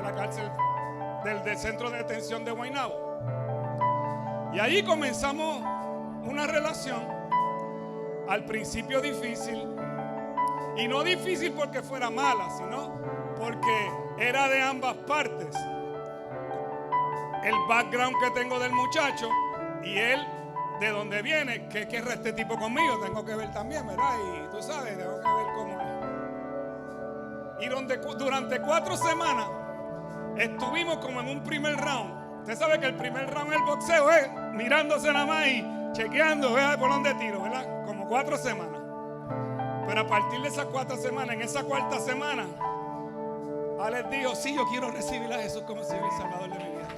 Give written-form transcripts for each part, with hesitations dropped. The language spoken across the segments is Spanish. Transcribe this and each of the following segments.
de la cárcel del centro de detención de Guaynabo. Y ahí comenzamos una relación, al principio difícil, y no difícil porque fuera mala, sino porque era de ambas partes. El background que tengo del muchacho y él de dónde viene, que querrá este tipo conmigo, tengo que ver también, ¿verdad? Y tú sabes, tengo que ver cómo es. Y durante 4 semanas estuvimos como en un primer round. Usted sabe que el primer round del boxeo es mirándose nada más y chequeando, ¿verdad? Por dónde tiro, ¿verdad? Como 4 semanas. Pero a partir de esas 4 semanas, en esa 4ª semana, Alex dijo: sí, yo quiero recibir a Jesús como Señor y Salvador de mi vida.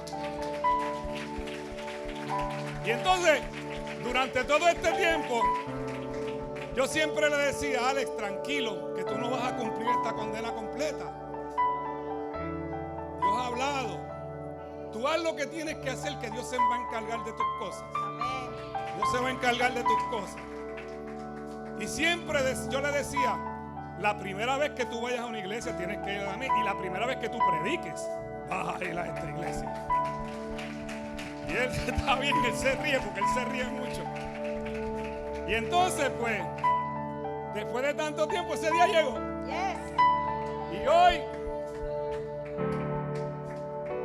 Y entonces, durante todo este tiempo, yo siempre le decía: Alex, tranquilo, que tú no vas a cumplir esta condena completa. Dios ha hablado. Tú haz lo que tienes que hacer, que Dios se va a encargar de tus cosas. Dios se va a encargar de tus cosas. Y siempre yo le decía: la primera vez que tú vayas a una iglesia tienes que ir a mí, y la primera vez que tú prediques vas a ir a esta iglesia. Y él está bien, él se ríe porque él se ríe mucho. Y entonces, pues, después de tanto tiempo, ese día llegó. Y hoy,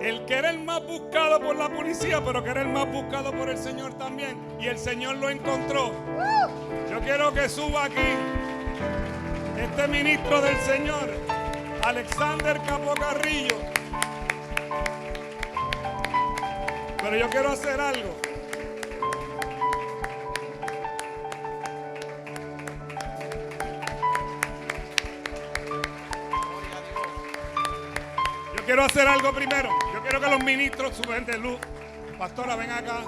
el que era el más buscado por la policía, pero que era el más buscado por el Señor también, y el Señor lo encontró. Yo quiero que suba aquí este ministro del Señor, Alexander Capó Carrillo. Pero yo quiero hacer algo. Yo quiero hacer algo primero. Yo quiero que los ministros suban de luz. Pastora, ven acá.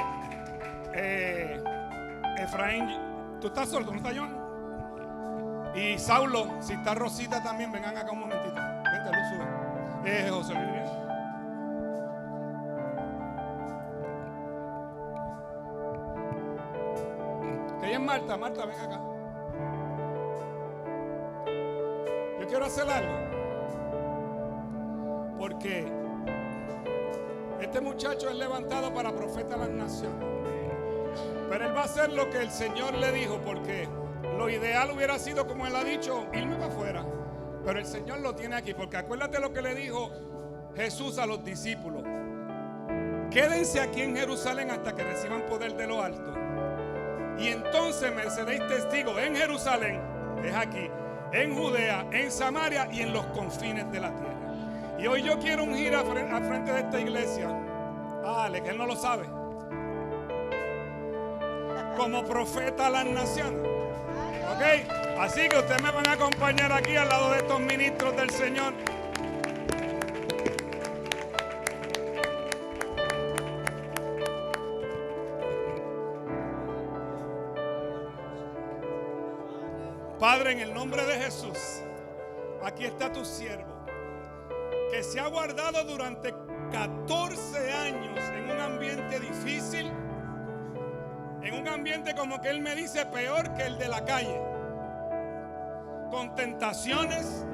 Efraín, ¿tú estás solo? ¿Tú no estás John? Y Saulo, si está Rosita también, vengan acá un momentito. Vente, luz, sube. José Luis. Marta, ven acá. Yo quiero hacer algo, porque este muchacho es levantado para profeta de las naciones, pero él va a hacer lo que el Señor le dijo, porque lo ideal hubiera sido, como él ha dicho, irme para afuera, pero el Señor lo tiene aquí, porque acuérdate lo que le dijo Jesús a los discípulos: quédense aquí en Jerusalén hasta que reciban poder de lo alto. Y entonces me seréis testigos en Jerusalén, es aquí, en Judea, en Samaria y en los confines de la tierra. Y hoy yo quiero ungir al frente de esta iglesia a Alex, que él no lo sabe, como profeta a las naciones. ¿Ok? Así que ustedes me van a acompañar aquí al lado de estos ministros del Señor. Padre, en el nombre de Jesús, aquí está tu siervo, que se ha guardado durante 14 años en un ambiente difícil, en un ambiente, como que él me dice, peor que el de la calle, con tentaciones,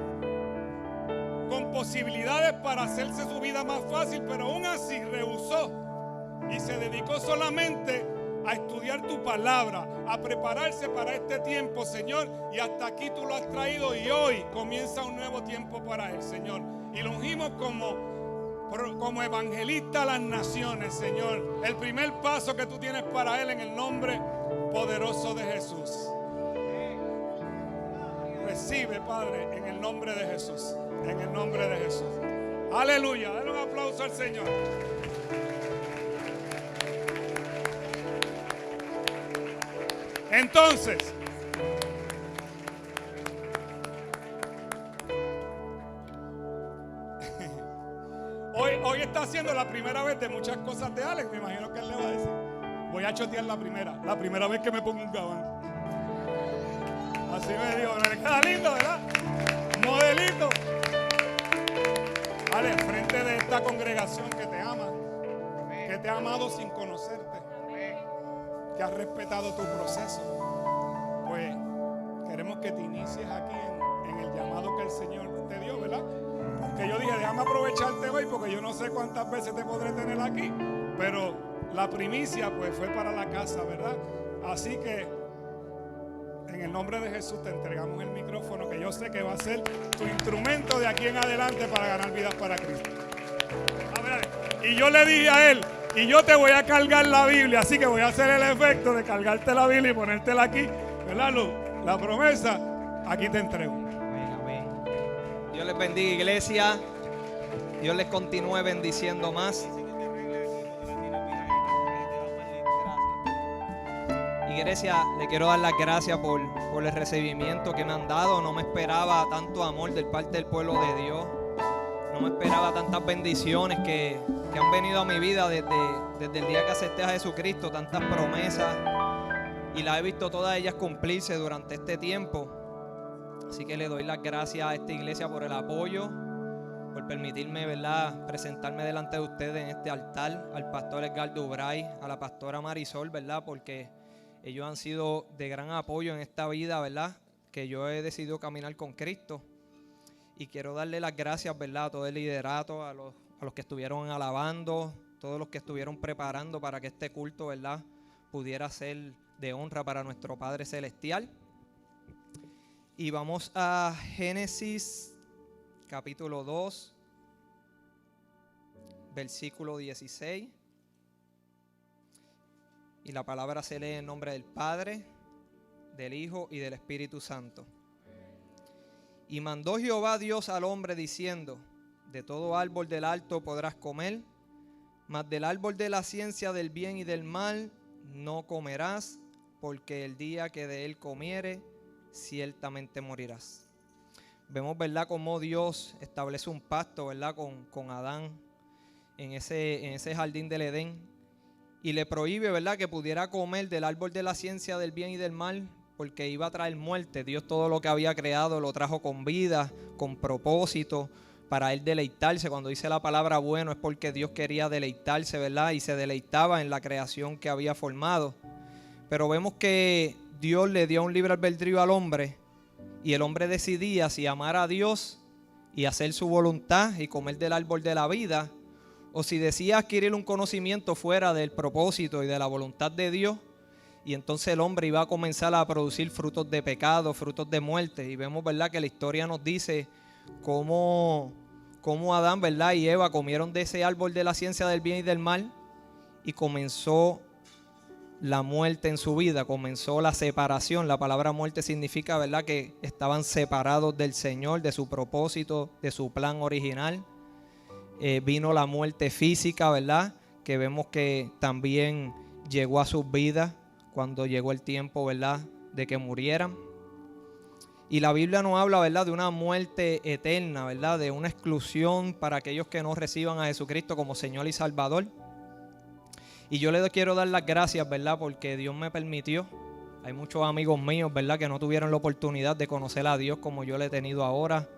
con posibilidades para hacerse su vida más fácil, pero aún así rehusó y se dedicó solamente a estudiar tu palabra, a prepararse para este tiempo, Señor, y hasta aquí tú lo has traído, y hoy comienza un nuevo tiempo para él, Señor, y lo ungimos como evangelista a las naciones, Señor. El primer paso que tú tienes para él, en el nombre poderoso de Jesús. Recibe, Padre, en el nombre de Jesús, en el nombre de Jesús. Aleluya, dale un aplauso al Señor. Entonces, hoy está haciendo la primera vez de muchas cosas de Alex. Me imagino que él le va a decir: voy a chotear la primera vez que me pongo un gabán. Así me dijo, me queda lindo, ¿verdad? Modelito. Alex, frente de esta congregación que te ama, que te ha amado sin conocerte, que has respetado tu proceso, pues queremos que te inicies aquí en el llamado que el Señor te dio, ¿verdad? que yo dije, déjame aprovecharte hoy porque yo no sé cuántas veces te podré tener aquí, pero la primicia pues fue para la casa, ¿verdad? Así que en el nombre de Jesús te entregamos el micrófono, que yo sé que va a ser tu instrumento de aquí en adelante para ganar vidas para Cristo. A ver, y yo le dije a él, y yo te voy a cargar la Biblia, así que voy a hacer el efecto de cargarte la Biblia y ponértela aquí, ¿verdad, Luz? La promesa, aquí te entrego. Amén, amén. Dios les bendiga, iglesia. Dios les continúe bendiciendo más. Iglesia, le quiero dar las gracias por el recibimiento que me han dado. No me esperaba tanto amor de parte del pueblo de Dios. No me esperaba tantas bendiciones que han venido a mi vida desde el día que acepté a Jesucristo. Tantas promesas. Y las he visto todas ellas cumplirse durante este tiempo. Así que le doy las gracias a esta iglesia por el apoyo, por permitirme, ¿verdad?, presentarme delante de ustedes en este altar, al pastor Edgardo Ubray, a la pastora Marisol, ¿verdad?, porque ellos han sido de gran apoyo en esta vida, ¿verdad?, que yo he decidido caminar con Cristo. Y quiero darle las gracias, ¿verdad?, a todo el liderato, a los que estuvieron alabando, todos los que estuvieron preparando para que este culto, ¿verdad?, pudiera ser de honra para nuestro Padre Celestial. Y vamos a Génesis capítulo 2, versículo 16. Y la palabra se lee en nombre del Padre, del Hijo y del Espíritu Santo. Y mandó Jehová Dios al hombre diciendo: de todo árbol del alto podrás comer, mas del árbol de la ciencia del bien y del mal no comerás, porque el día que de él comiere, ciertamente morirás. Vemos, ¿verdad?, cómo Dios establece un pacto, ¿verdad?, con Adán en ese jardín del Edén, y le prohíbe, ¿verdad?, que pudiera comer del árbol de la ciencia del bien y del mal, porque iba a traer muerte. Dios todo lo que había creado lo trajo con vida, con propósito, para él deleitarse. Cuando dice la palabra bueno es porque Dios quería deleitarse, ¿verdad?, y se deleitaba en la creación que había formado. Pero vemos que Dios le dio un libre albedrío al hombre, y el hombre decidía si amar a Dios y hacer su voluntad y comer del árbol de la vida, o si decía adquirir un conocimiento fuera del propósito y de la voluntad de Dios. Y entonces el hombre iba a comenzar a producir frutos de pecado, frutos de muerte. Y vemos, ¿verdad?, que la historia nos dice cómo Adán, ¿verdad?, y Eva comieron de ese árbol de la ciencia del bien y del mal, y comenzó la muerte en su vida, comenzó la separación. La palabra muerte significa, ¿verdad?, que estaban separados del Señor, de su propósito, de su plan original. Vino la muerte física, ¿verdad?, que vemos que también llegó a sus vidas cuando llegó el tiempo, ¿verdad?, de que murieran. Y la Biblia nos habla, ¿verdad?, de una muerte eterna, ¿verdad?, de una exclusión para aquellos que no reciban a Jesucristo como Señor y Salvador. Y yo le quiero dar las gracias, ¿verdad?, porque Dios me permitió. Hay muchos amigos míos, ¿verdad?, que no tuvieron la oportunidad de conocer a Dios como yo le he tenido ahora.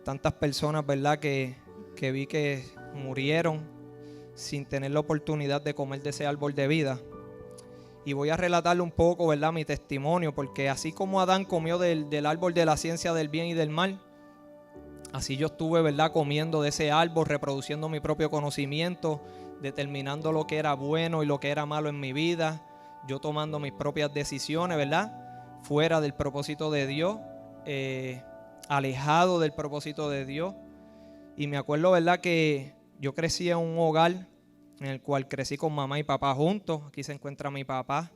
Tantas personas, ¿verdad?, que vi que murieron sin tener la oportunidad de comer de ese árbol de vida. Y voy a relatarle un poco, ¿verdad?, mi testimonio, porque así como Adán comió del árbol de la ciencia del bien y del mal, así yo estuve, ¿verdad?, comiendo de ese árbol, reproduciendo mi propio conocimiento, determinando lo que era bueno y lo que era malo en mi vida, yo tomando mis propias decisiones, ¿verdad?, fuera del propósito de Dios, alejado del propósito de Dios. Y me acuerdo, ¿verdad?, que yo crecí en un hogar en el cual crecí con mamá y papá juntos. Aquí se encuentra mi papá.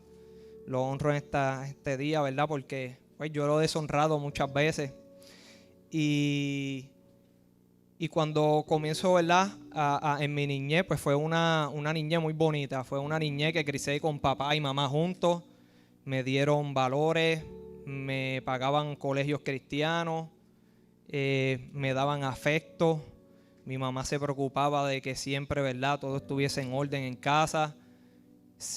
Lo honro en este día, ¿verdad?, porque pues, yo lo he deshonrado muchas veces. Y cuando comienzo, ¿verdad?, en mi niñez, pues fue una niñez muy bonita. Fue una niñez que crecí con papá y mamá juntos. Me dieron valores, me pagaban colegios cristianos, me daban afecto. Mi mamá se preocupaba de que siempre, ¿verdad?, todo estuviese en orden en casa.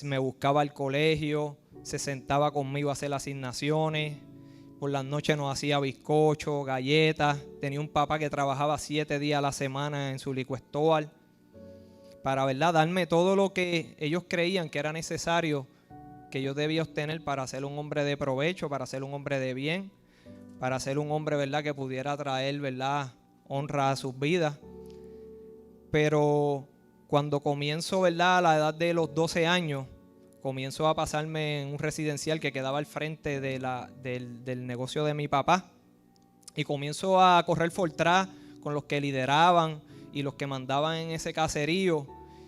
Me buscaba al colegio, se sentaba conmigo a hacer asignaciones. Por las noches nos hacía bizcocho, galletas. Tenía un papá que trabajaba 7 días a la semana en su licuestol para, ¿verdad?, darme todo lo que ellos creían que era necesario que yo debía obtener para ser un hombre de provecho, para ser un hombre de bien, para ser un hombre, ¿verdad?, que pudiera traer, ¿verdad?, honra a sus vidas. Pero cuando comienzo, ¿verdad?, a la edad de los 12 años, comienzo a pasarme en un residencial que quedaba al frente del negocio de mi papá. Y comienzo a correr Fortran con los que lideraban y los que mandaban en ese caserío.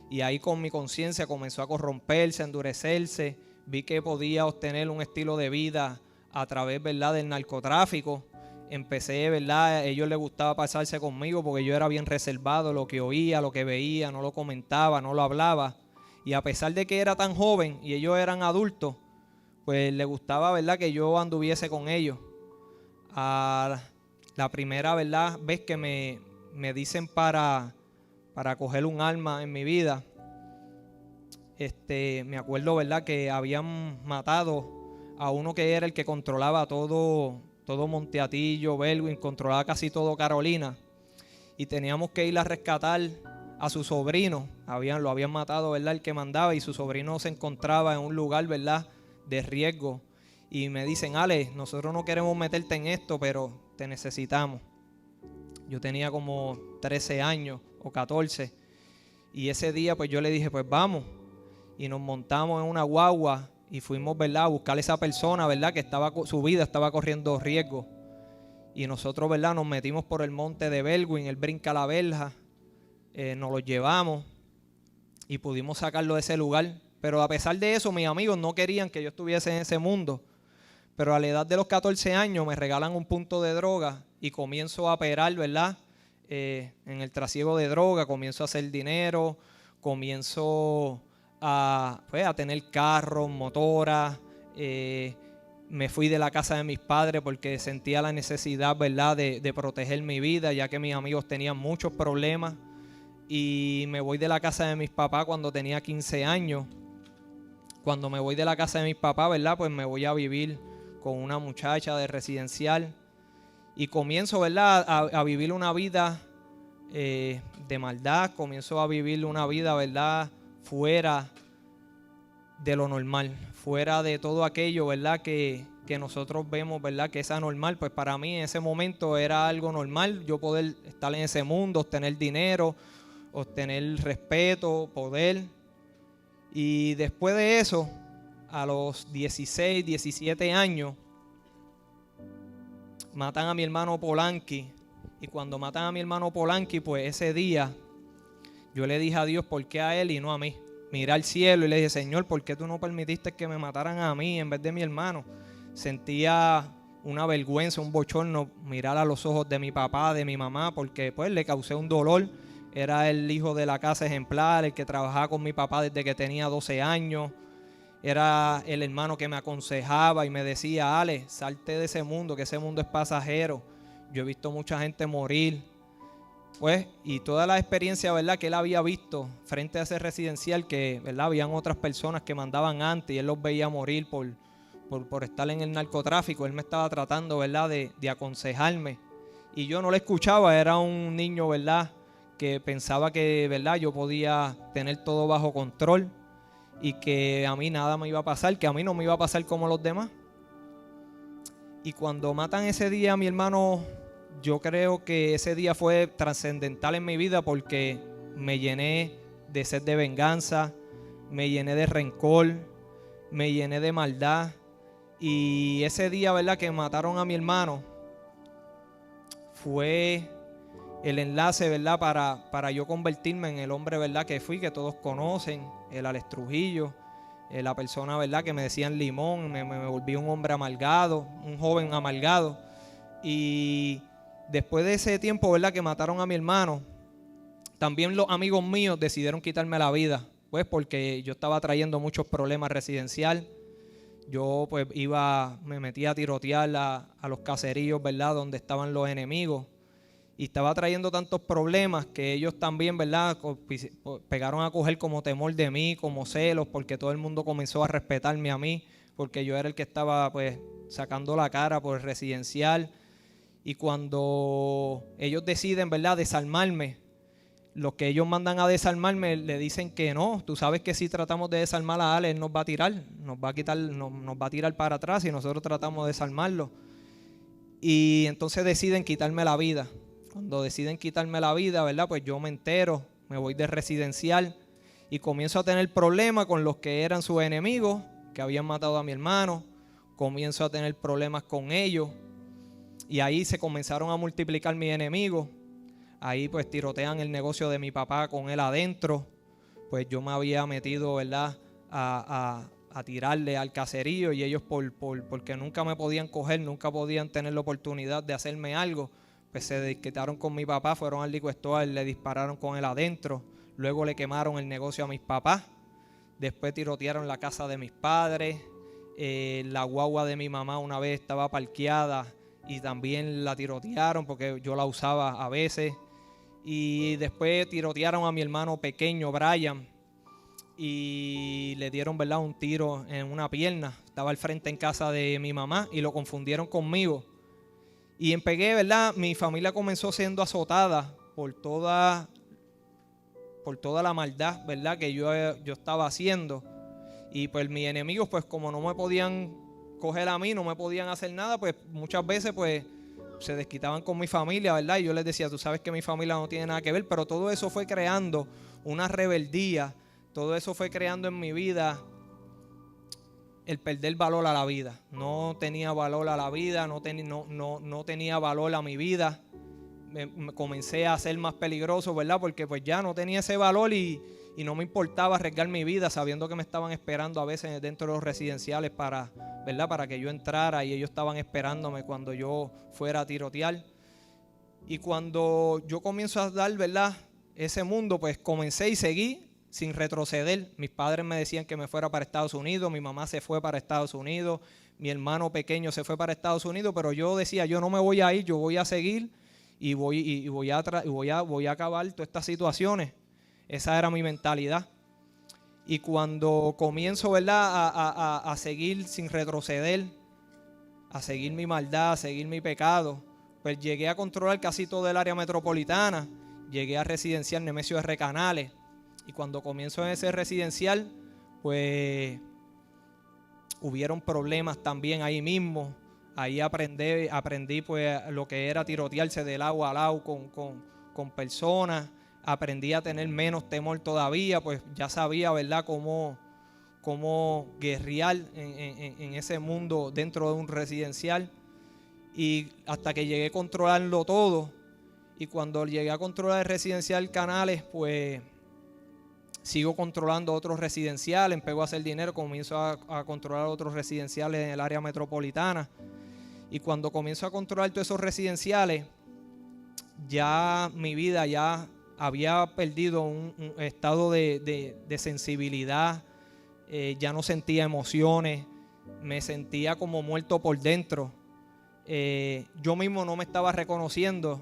Y ahí con mi conciencia comenzó a corromperse, a endurecerse. Vi que podía obtener un estilo de vida a través, ¿verdad?, del narcotráfico. Empecé, ¿verdad?, a ellos les gustaba pasarse conmigo porque yo era bien reservado. Lo que oía, lo que veía, no lo comentaba, no lo hablaba. Y a pesar de que era tan joven y ellos eran adultos, pues les gustaba, ¿verdad?, que yo anduviese con ellos. La primera, ¿verdad?, vez que me dicen para coger un arma en mi vida, me acuerdo, ¿verdad?, que habían matado a uno que era el que controlaba todo Monteatillo, Bellwin, controlaba casi todo Carolina, y teníamos que ir a rescatar a su sobrino. Lo habían matado, ¿verdad?, el que mandaba, y su sobrino se encontraba en un lugar, ¿verdad?, de riesgo. Y me dicen: Ale, nosotros no queremos meterte en esto, pero te necesitamos. Yo tenía como 13 años o 14. Y ese día pues yo le dije: pues vamos. Y nos montamos en una guagua y fuimos, ¿verdad?, a buscar a esa persona, ¿verdad?, que su vida estaba corriendo riesgo. Y nosotros, ¿verdad?, nos metimos por el monte de Bellwin, él brinca la verja, nos lo llevamos y pudimos sacarlo de ese lugar. Pero a pesar de eso, mis amigos no querían que yo estuviese en ese mundo. Pero a la edad de los 14 años me regalan un punto de droga y comienzo a operar, ¿verdad?, en el trasiego de droga. Comienzo a hacer dinero, comienzo a tener carros, motoras. Me fui de la casa de mis padres porque sentía la necesidad, ¿verdad?, de proteger mi vida, ya que mis amigos tenían muchos problemas. Y me voy de la casa de mis papás cuando tenía 15 años. Cuando me voy de la casa de mis papás, ¿verdad?, pues me voy a vivir con una muchacha de residencial. Y comienzo, ¿verdad?, a vivir una vida de maldad. Comienzo a vivir una vida, ¿verdad?, fuera de lo normal, fuera de todo aquello, ¿verdad?, que nosotros vemos, ¿verdad?, que es anormal. Pues para mí en ese momento era algo normal, yo poder estar en ese mundo, obtener dinero, obtener respeto, poder. Y después de eso, a los 16, 17 años, matan a mi hermano Polanqui. Y cuando matan a mi hermano Polanqui, pues ese día yo le dije a Dios: ¿por qué a él y no a mí? Miré al cielo y le dije: Señor, ¿por qué tú no permitiste que me mataran a mí en vez de mi hermano? Sentía una vergüenza, un bochorno mirar a los ojos de mi papá, de mi mamá, porque pues le causé un dolor. Era el hijo de la casa ejemplar, el que trabajaba con mi papá desde que tenía 12 años. Era el hermano que me aconsejaba y me decía: Ale, salte de ese mundo, que ese mundo es pasajero. Yo he visto mucha gente morir. Pues, y toda la experiencia, ¿verdad?, que él había visto frente a ese residencial, que, ¿verdad?, habían otras personas que mandaban antes y él los veía morir por estar en el narcotráfico. Él me estaba tratando, ¿verdad?, de aconsejarme. Y yo no le escuchaba. Era un niño, ¿verdad?, que pensaba que, ¿verdad?, yo podía tener todo bajo control y que a mí nada me iba a pasar, que a mí no me iba a pasar como los demás. Y cuando matan ese día a mi hermano, yo creo que ese día fue trascendental en mi vida porque me llené de sed de venganza, me llené de rencor, me llené de maldad. Y ese día, ¿verdad?, que mataron a mi hermano fue el enlace, ¿verdad?, para yo convertirme en el hombre, ¿verdad?, que fui, que todos conocen, el Alex Trujillo, la persona, ¿verdad?, que me decían Limón. Me volví un hombre amargado, un joven amargado. Y después de ese tiempo, ¿verdad?, que mataron a mi hermano, también los amigos míos decidieron quitarme la vida, pues porque yo estaba trayendo muchos problemas residencial. Yo pues me metía a tirotear a los caseríos, ¿verdad?, donde estaban los enemigos. Y estaba trayendo tantos problemas que ellos también, ¿verdad?, pegaron a coger como temor de mí, como celos, porque todo el mundo comenzó a respetarme a mí, porque yo era el que estaba pues sacando la cara por el residencial. Y cuando ellos deciden, ¿verdad?, desarmarme, los que ellos mandan a desarmarme le dicen que no. Tú sabes que si tratamos de desarmar a Ale, él nos va a tirar, nos va a tirar para atrás y nosotros tratamos de desarmarlo. Y entonces deciden quitarme la vida. Cuando deciden quitarme la vida, ¿verdad? Pues yo me entero, me voy de residencial y comienzo a tener problemas con los que eran sus enemigos, que habían matado a mi hermano. Comienzo a tener problemas con ellos y ahí se comenzaron a multiplicar mis enemigos. Ahí pues tirotean el negocio de mi papá con él adentro. Pues yo me había metido, ¿verdad?, a tirarle al caserío, y ellos porque nunca me podían coger, nunca podían tener la oportunidad de hacerme algo, pues se desquitaron con mi papá, fueron al liquor store, le dispararon con él adentro, luego le quemaron el negocio a mis papás, después tirotearon la casa de mis padres, la guagua de mi mamá una vez estaba parqueada y también la tirotearon porque yo la usaba a veces, y después tirotearon a mi hermano pequeño Brian y le dieron, ¿verdad?, un tiro en una pierna. Estaba al frente en casa de mi mamá y lo confundieron conmigo. Y en Pegué, ¿verdad?, mi familia comenzó siendo azotada por toda la maldad, ¿verdad?, que yo estaba haciendo. Y pues mis enemigos, pues como no me podían coger a mí, no me podían hacer nada, pues muchas veces pues se desquitaban con mi familia, ¿verdad? Y yo les decía, tú sabes que mi familia no tiene nada que ver, pero todo eso fue creando una rebeldía. Todo eso fue creando en mi vida el perder valor a la vida. No tenía valor a la vida, no tenía valor a mi vida. Me comencé a ser más peligroso, ¿verdad? Porque pues ya no tenía ese valor y no me importaba arriesgar mi vida sabiendo que me estaban esperando a veces dentro de los residenciales ¿verdad?, para que yo entrara, y ellos estaban esperándome cuando yo fuera a tirotear. Y cuando yo comienzo a dar, ¿verdad?, ese mundo, pues comencé y seguí sin retroceder. Mis padres me decían que me fuera para Estados Unidos, mi mamá se fue para Estados Unidos, mi hermano pequeño se fue para Estados Unidos, pero yo decía, yo no me voy a ir, yo voy a seguir y voy a acabar todas estas situaciones. Esa era mi mentalidad. Y cuando comienzo, ¿verdad?, a seguir sin retroceder, a seguir mi maldad, a seguir mi pecado, pues llegué a controlar casi todo el área metropolitana, llegué a residencial Nemesio R. Canales. Y cuando comienzo en ese residencial, pues hubieron problemas también ahí mismo. Ahí aprendí pues lo que era tirotearse de lado a lado con personas. Aprendí a tener menos temor todavía, pues ya sabía, ¿verdad?, cómo guerrear en ese mundo dentro de un residencial. Y hasta que llegué a controlarlo todo. Y cuando llegué a controlar el residencial Canales, pues sigo controlando otros residenciales, empecé a hacer dinero, comienzo a controlar otros residenciales en el área metropolitana. Y cuando comienzo a controlar todos esos residenciales, ya mi vida ya había perdido un estado de sensibilidad, ya no sentía emociones, me sentía como muerto por dentro. Yo mismo no me estaba reconociendo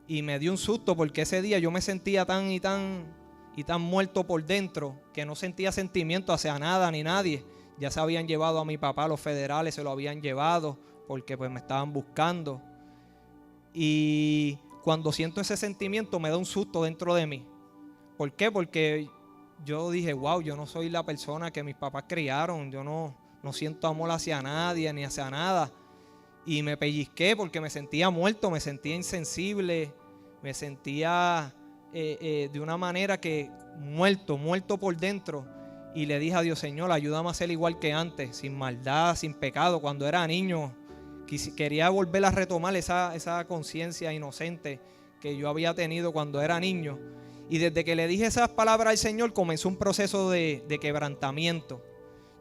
y me dio un susto porque ese día yo me sentía tan muerto por dentro que no sentía sentimiento hacia nada ni nadie. Ya se habían llevado a mi papá, los federales se lo habían llevado porque pues me estaban buscando. Y cuando siento ese sentimiento me da un susto dentro de mí. ¿Por qué? Porque yo dije, wow, yo no soy la persona que mis papás criaron. Yo no siento amor hacia nadie ni hacia nada. Y me pellizqué porque me sentía muerto, me sentía insensible, me sentía de una manera que muerto por dentro. Y le dije a Dios, Señor, ayúdame a ser igual que antes, sin maldad, sin pecado. Cuando era niño, quería volver a retomar esa conciencia inocente que yo había tenido cuando era niño. Y desde que le dije esas palabras al Señor, comenzó un proceso de quebrantamiento.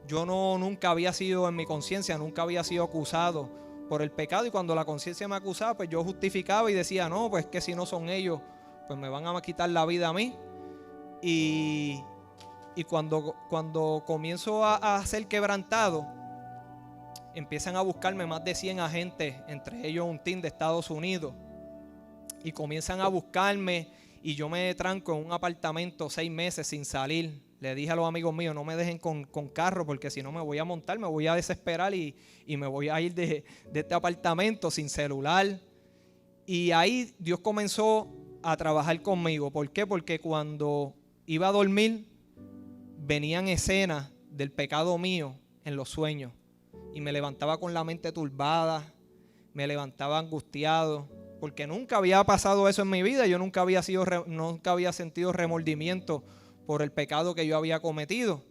Yo nunca había sido en mi conciencia, nunca había sido acusado por el pecado. Y cuando la conciencia me acusaba, pues yo justificaba y decía, no, pues que si no son ellos, pues me van a quitar la vida a mí. Y cuando comienzo a ser quebrantado, empiezan a buscarme más de 100 agentes, entre ellos un team de Estados Unidos, y comienzan a buscarme y yo me tranco en un apartamento 6 meses sin salir. Le dije a los amigos míos, no me dejen con carro porque si no me voy a montar, me voy a desesperar y me voy a ir de este apartamento sin celular. Y ahí Dios comenzó a trabajar conmigo. ¿Por qué? Porque cuando iba a dormir venían escenas del pecado mío en los sueños. Y me levantaba con la mente turbada, me levantaba angustiado, porque nunca había pasado eso en mi vida. Yo nunca había sentido remordimiento por el pecado que yo había cometido.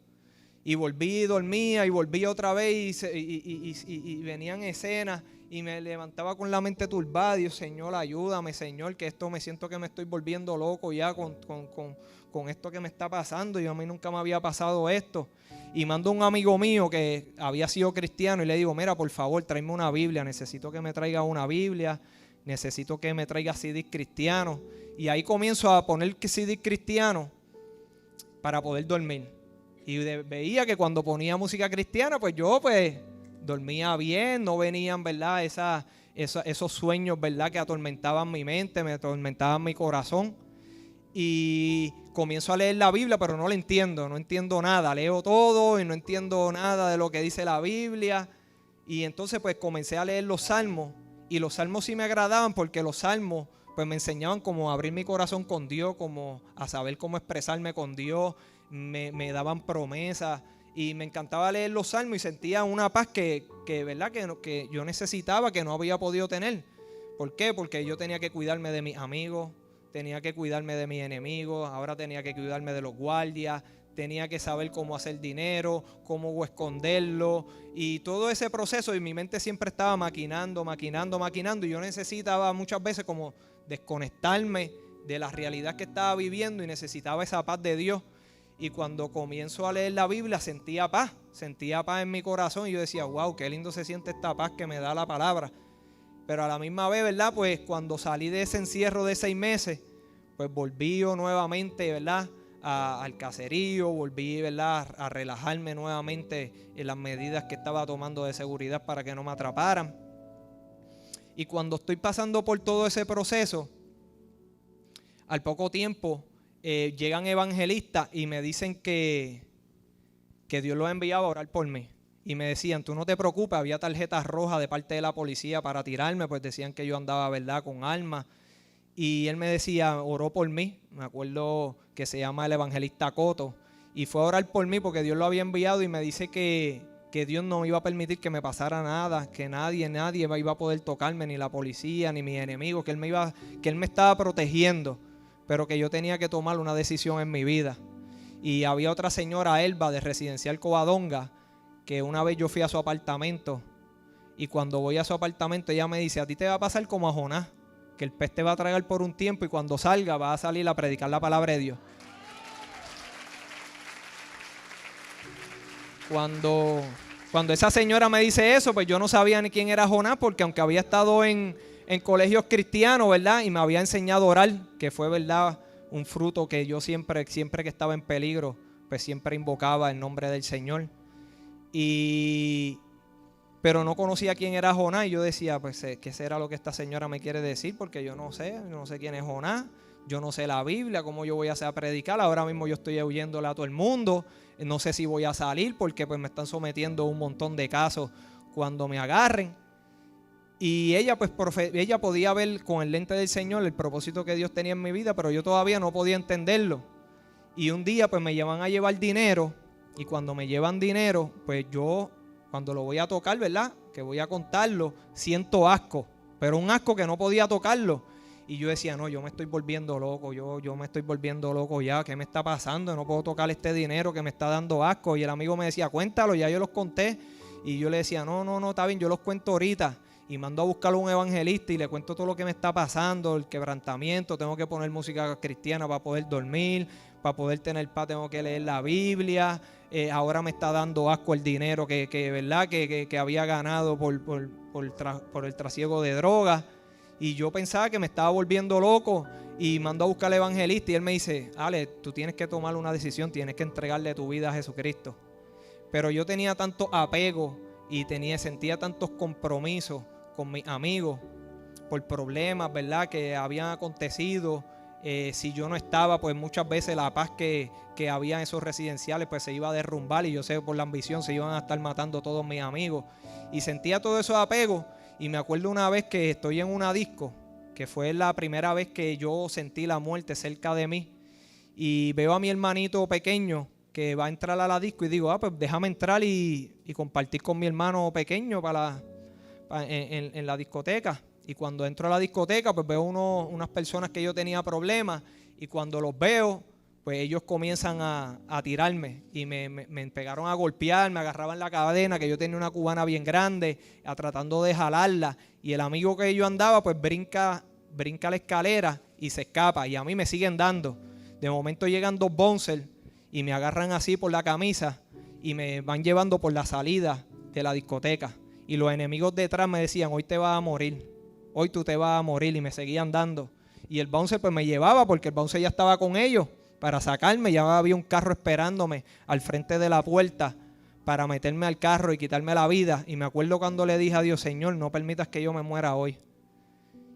Y volví, dormía y volví otra vez y venían escenas y me levantaba con la mente turbada. Dios, Señor, ayúdame, Señor, que esto me siento que me estoy volviendo loco ya con esto que me está pasando. Y a mí nunca me había pasado esto. Y mando a un amigo mío que había sido cristiano y le digo, mira, por favor, tráeme una Biblia. Necesito que me traiga una Biblia. Necesito que me traiga CDs cristianos. Y ahí comienzo a poner CDs cristianos para poder dormir. Y veía que cuando ponía música cristiana, pues yo dormía bien, no venían, ¿verdad? Esos sueños, ¿verdad? Que atormentaban mi mente, me atormentaban mi corazón. Y comienzo a leer la Biblia, pero no la entiendo, no entiendo nada. Leo todo y no entiendo nada de lo que dice la Biblia. Y entonces pues comencé a leer los salmos. Y los salmos sí me agradaban porque los salmos pues me enseñaban cómo abrir mi corazón con Dios, como a saber cómo expresarme con Dios. Me daban promesas y me encantaba leer los salmos y sentía una paz que ¿verdad? Que yo necesitaba, que no había podido tener. ¿Por qué? Porque yo tenía que cuidarme de mis amigos, tenía que cuidarme de mis enemigos, ahora tenía que cuidarme de los guardias, tenía que saber cómo hacer dinero, cómo esconderlo y todo ese proceso, y mi mente siempre estaba maquinando y yo necesitaba muchas veces como desconectarme de la realidad que estaba viviendo y necesitaba esa paz de Dios. Y cuando comienzo a leer la Biblia sentía paz en mi corazón y yo decía, wow, qué lindo se siente esta paz que me da la palabra. Pero a la misma vez, ¿verdad? Pues cuando salí de ese encierro de 6 meses, pues volví yo nuevamente, ¿verdad? Al caserío, volví, ¿verdad? A relajarme nuevamente en las medidas que estaba tomando de seguridad para que no me atraparan. Y cuando estoy pasando por todo ese proceso, al poco tiempo llegan evangelistas y me dicen que Dios los ha enviado a orar por mí. Y me decían, tú no te preocupes, había tarjetas rojas de parte de la policía para tirarme, pues decían que yo andaba, ¿verdad?, con armas. Y él me decía, oró por mí, me acuerdo que se llama el evangelista Coto, y fue a orar por mí porque Dios lo había enviado y me dice que Dios no me iba a permitir que me pasara nada, que nadie iba a poder tocarme, ni la policía, ni mis enemigos, que él me estaba protegiendo, pero que yo tenía que tomar una decisión en mi vida. Y había otra señora, Elba, de Residencial Covadonga, que una vez yo fui a su apartamento y cuando voy a su apartamento ella me dice, a ti te va a pasar como a Jonás, que el pez te va a tragar por un tiempo y cuando salga vas a salir a predicar la palabra de Dios. Cuando esa señora me dice eso, pues yo no sabía ni quién era Jonás, porque aunque había estado en colegios cristianos, ¿verdad? Y me había enseñado a orar, que fue, ¿verdad?, un fruto que yo siempre que estaba en peligro, pues siempre invocaba el nombre del Señor. Pero no conocía quién era Jonás y yo decía, pues, ¿qué será lo que esta señora me quiere decir? Porque yo no sé quién es Jonás, yo no sé la Biblia, cómo yo voy a hacer a predicar, ahora mismo yo estoy huyéndole a todo el mundo, no sé si voy a salir porque pues me están sometiendo a un montón de casos cuando me agarren. Y ella pues ella podía ver con el lente del Señor el propósito que Dios tenía en mi vida, pero yo todavía no podía entenderlo. Y un día pues me llevan a llevar dinero, y cuando me llevan dinero, pues yo cuando lo voy a tocar, ¿verdad?, que voy a contarlo, siento asco, pero un asco que no podía tocarlo. Y yo decía, no, yo me estoy volviendo loco, yo me estoy volviendo loco ya, ¿qué me está pasando? No puedo tocar este dinero que me está dando asco. Y el amigo me decía, cuéntalo, ya yo los conté. Y yo le decía, no, está bien, yo los cuento ahorita. Y mando a buscar a un evangelista y le cuento todo lo que me está pasando, el quebrantamiento, tengo que poner música cristiana para poder dormir, para poder tener paz tengo que leer la Biblia, ahora me está dando asco el dinero ¿verdad? que había ganado por el trasiego de drogas. Y yo pensaba que me estaba volviendo loco y mando a buscar al evangelista y él me dice, Ale, tú tienes que tomar una decisión, tienes que entregarle tu vida a Jesucristo. Pero yo tenía tanto apego y sentía tantos compromisos con mis amigos por problemas, ¿verdad?, que habían acontecido. Si yo no estaba, pues muchas veces la paz que había en esos residenciales pues se iba a derrumbar y yo sé por la ambición se iban a estar matando todos mis amigos. Y sentía todo eso de apego. Y me acuerdo una vez que estoy en una disco, que fue la primera vez que yo sentí la muerte cerca de mí. Y veo a mi hermanito pequeño que va a entrar a la disco y digo, pues déjame entrar y compartir con mi hermano pequeño en la discoteca. Y cuando entro a la discoteca, pues veo unas personas que yo tenía problemas. Y cuando los veo, pues ellos comienzan a tirarme. Y me pegaron a golpear, me agarraban la cadena, que yo tenía una cubana bien grande, tratando de jalarla. Y el amigo que yo andaba, pues brinca la escalera y se escapa. Y a mí me siguen dando. De momento llegan dos bouncers y me agarran así por la camisa y me van llevando por la salida de la discoteca. Y los enemigos detrás me decían, hoy te vas a morir, hoy tú te vas a morir, y me seguían dando. Y el bouncer pues me llevaba, porque el bouncer ya estaba con ellos para sacarme. Ya había un carro esperándome al frente de la puerta para meterme al carro y quitarme la vida. Y me acuerdo cuando le dije a Dios, Señor, no permitas que yo me muera hoy.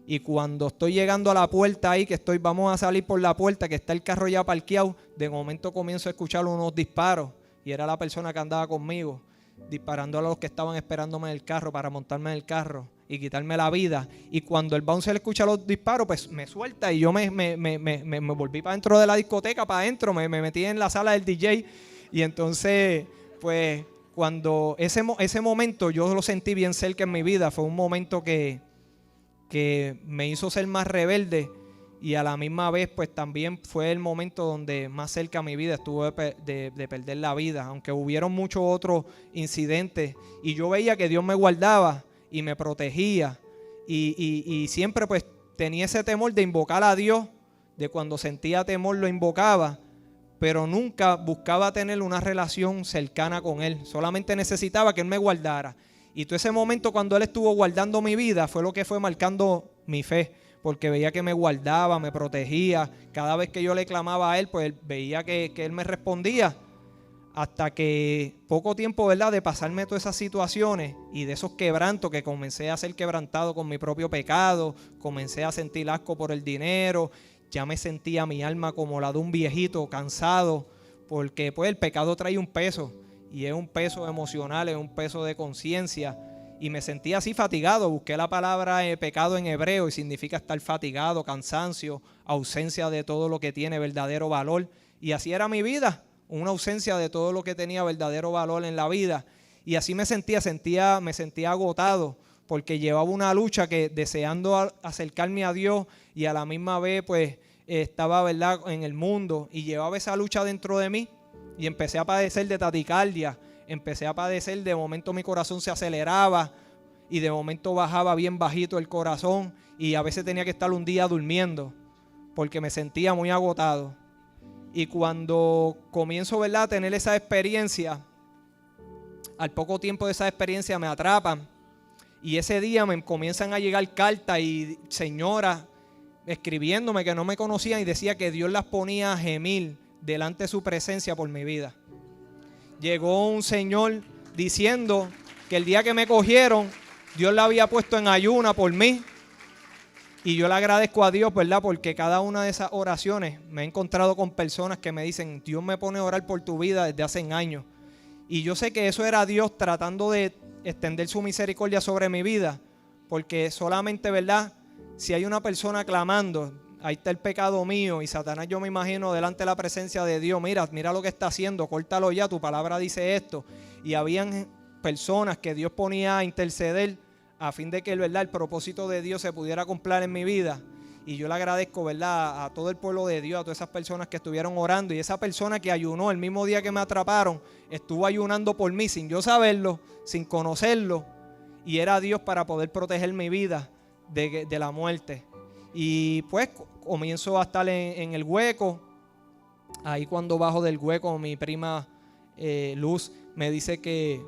Y cuando estoy llegando a la puerta ahí, vamos a salir por la puerta, que está el carro ya parqueado, de momento comienzo a escuchar unos disparos. Y era la persona que andaba conmigo, disparando a los que estaban esperándome en el carro para montarme en el carro y quitarme la vida. Y cuando el bouncer escucha los disparos, pues me suelta y yo me volví para dentro de la discoteca, para adentro, me metí en la sala del DJ. Y entonces, pues, cuando ese momento yo lo sentí bien cerca en mi vida, fue un momento que me hizo ser más rebelde, y a la misma vez pues también fue el momento donde más cerca a mi vida estuve de perder la vida, aunque hubieron muchos otros incidentes y yo veía que Dios me guardaba y me protegía, y siempre pues tenía ese temor de invocar a Dios, de cuando sentía temor lo invocaba, pero nunca buscaba tener una relación cercana con Él, solamente necesitaba que Él me guardara. Y todo ese momento cuando Él estuvo guardando mi vida fue lo que fue marcando mi fe, porque veía que me guardaba, me protegía. Cada vez que yo le clamaba a Él, pues veía que Él me respondía. Hasta que poco tiempo, ¿verdad?, de pasarme todas esas situaciones y de esos quebrantos, que comencé a ser quebrantado con mi propio pecado, comencé a sentir asco por el dinero, ya me sentía mi alma como la de un viejito cansado, porque pues el pecado trae un peso. Y es un peso emocional, es un peso de conciencia. Y me sentía así fatigado. Busqué la palabra pecado en hebreo y significa estar fatigado, cansancio, ausencia de todo lo que tiene verdadero valor. Y así era mi vida, una ausencia de todo lo que tenía verdadero valor en la vida. Y así me sentía agotado, porque llevaba una lucha que deseando acercarme a Dios y a la misma vez pues estaba, ¿verdad?, en el mundo, y llevaba esa lucha dentro de mí. Y empecé a padecer de taticardia, de momento mi corazón se aceleraba y de momento bajaba bien bajito el corazón, y a veces tenía que estar un día durmiendo porque me sentía muy agotado. Y cuando comienzo, ¿verdad?, a tener esa experiencia, al poco tiempo de esa experiencia me atrapan, y ese día me comienzan a llegar cartas y señoras escribiéndome que no me conocían y decía que Dios las ponía a gemir delante de su presencia por mi vida. Llegó un señor diciendo que el día que me cogieron, Dios la había puesto en ayuna por mí. Y yo le agradezco a Dios, ¿verdad?, porque cada una de esas oraciones me he encontrado con personas que me dicen, Dios me pone a orar por tu vida desde hace años. Y yo sé que eso era Dios tratando de extender su misericordia sobre mi vida, porque solamente, ¿verdad?, si hay una persona clamando, ahí está el pecado mío, y Satanás, yo me imagino delante de la presencia de Dios, mira lo que está haciendo, córtalo ya, tu palabra dice esto. Y habían personas que Dios ponía a interceder a fin de que, ¿verdad?, el propósito de Dios se pudiera cumplir en mi vida. Y yo le agradezco, ¿verdad?, a todo el pueblo de Dios, a todas esas personas que estuvieron orando. Y esa persona que ayunó el mismo día que me atraparon, estuvo ayunando por mí sin yo saberlo, sin conocerlo. Y era Dios para poder proteger mi vida de la muerte. Y pues comienzo a estar en el hueco. Ahí cuando bajo del hueco, mi prima Luz me dice que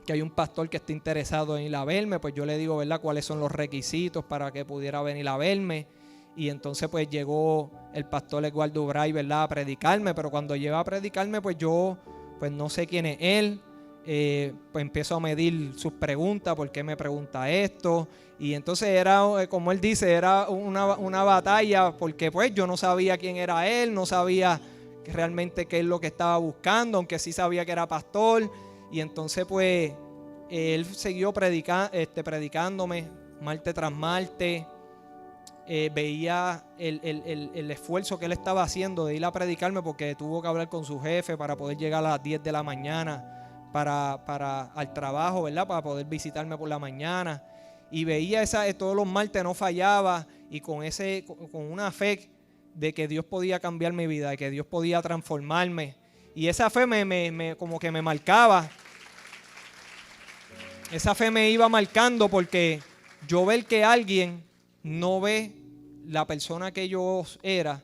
hay un pastor que está interesado en ir a verme. Pues yo le digo, ¿verdad?, cuáles son los requisitos para que pudiera venir a verme. Y entonces pues llegó el pastor Eduardo Bray, ¿verdad?, a predicarme. Pero cuando llega a predicarme, pues yo pues no sé quién es él. Pues empiezo a medir sus preguntas, ¿por qué me pregunta esto? Y entonces era, como él dice, era una batalla, porque pues yo no sabía quién era él, no sabía realmente qué es lo que estaba buscando, aunque sí sabía que era pastor. Y entonces pues él siguió predicándome martes tras martes. Veía el esfuerzo que él estaba haciendo de ir a predicarme, porque tuvo que hablar con su jefe para poder llegar a las 10 de la mañana al trabajo, ¿verdad?, para poder visitarme por la mañana. y veía todos los martes no fallaba, y con una fe de que Dios podía cambiar mi vida, de que Dios podía transformarme. Y esa fe como que me marcaba. Esa fe me iba marcando, porque yo ver que alguien no ve la persona que yo era,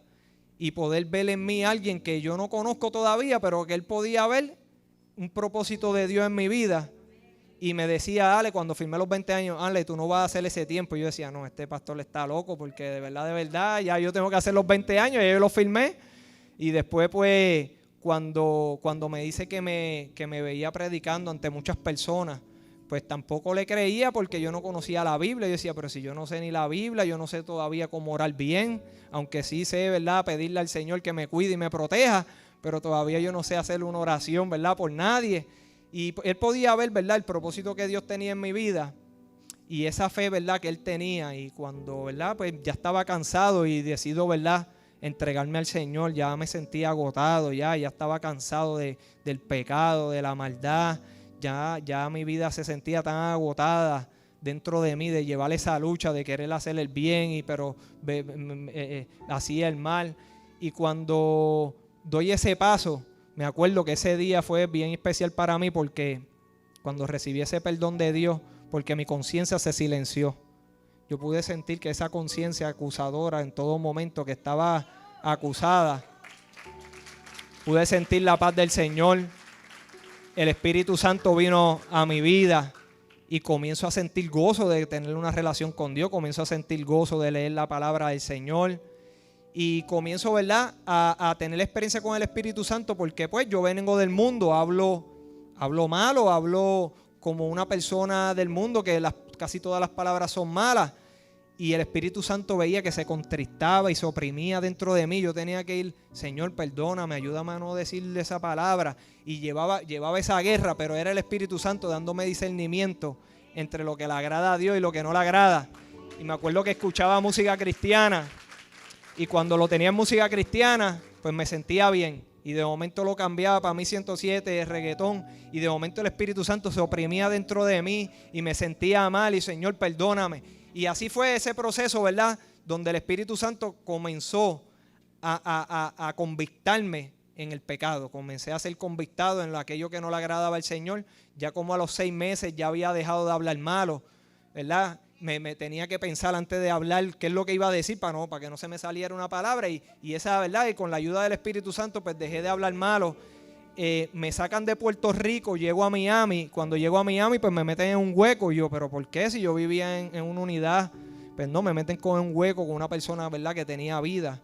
y poder ver en mí a alguien que yo no conozco todavía, pero que él podía ver un propósito de Dios en mi vida. Y me decía, Ale, cuando firmé los 20 años, Ale, tú no vas a hacer ese tiempo. Y yo decía, no, este pastor está loco, porque de verdad, ya yo tengo que hacer los 20 años, ya yo los firmé. Y después, pues, cuando me dice que me veía predicando ante muchas personas, pues tampoco le creía, porque yo no conocía la Biblia. Yo decía, pero si yo no sé ni la Biblia, yo no sé todavía cómo orar bien, aunque sí sé, ¿verdad?, pedirle al Señor que me cuide y me proteja, pero todavía yo no sé hacer una oración, ¿verdad?, por nadie. Y él podía ver, ¿verdad?, el propósito que Dios tenía en mi vida y esa fe, ¿verdad?, que él tenía. Y cuando, ¿verdad?, pues ya estaba cansado y decido, ¿verdad?, entregarme al Señor, ya me sentía agotado, ya estaba cansado del pecado, de la maldad. Ya mi vida se sentía tan agotada dentro de mí, de llevar esa lucha, de querer hacer el bien, pero hacía el mal. Y cuando doy ese paso, me acuerdo que ese día fue bien especial para mí, porque cuando recibí ese perdón de Dios, porque mi conciencia se silenció. Yo pude sentir que esa conciencia acusadora en todo momento, que estaba acusada, pude sentir la paz del Señor. El Espíritu Santo vino a mi vida y comienzo a sentir gozo de tener una relación con Dios. Comienzo a sentir gozo de leer la palabra del Señor. Y comienzo, ¿verdad?, a tener experiencia con el Espíritu Santo, porque pues yo vengo del mundo, hablo malo, hablo como una persona del mundo, que casi todas las palabras son malas. Y el Espíritu Santo veía que se contristaba y se oprimía dentro de mí. Yo tenía que ir, Señor, perdóname, ayúdame a no decirle esa palabra. Y llevaba esa guerra, pero era el Espíritu Santo dándome discernimiento entre lo que le agrada a Dios y lo que no le agrada. Y me acuerdo que escuchaba música cristiana, y cuando lo tenía en música cristiana, pues me sentía bien. Y de momento lo cambiaba para mí 107, reggaetón, y de momento el Espíritu Santo se oprimía dentro de mí y me sentía mal, y Señor, perdóname. Y así fue ese proceso, ¿verdad?, donde el Espíritu Santo comenzó a convictarme en el pecado. Comencé a ser convictado en aquello que no le agradaba al Señor. Ya como a los 6 meses ya había dejado de hablar malo, ¿verdad? Me tenía que pensar antes de hablar qué es lo que iba a decir para que no se me saliera una palabra. Y esa, ¿verdad?, y con la ayuda del Espíritu Santo, pues dejé de hablar malo. Me sacan de Puerto Rico, llego a Miami. Cuando llego a Miami, pues me meten en un hueco. Y yo, ¿pero por qué? Si yo vivía en una unidad, pues no, me meten con un hueco con una persona, ¿verdad?, que tenía vida.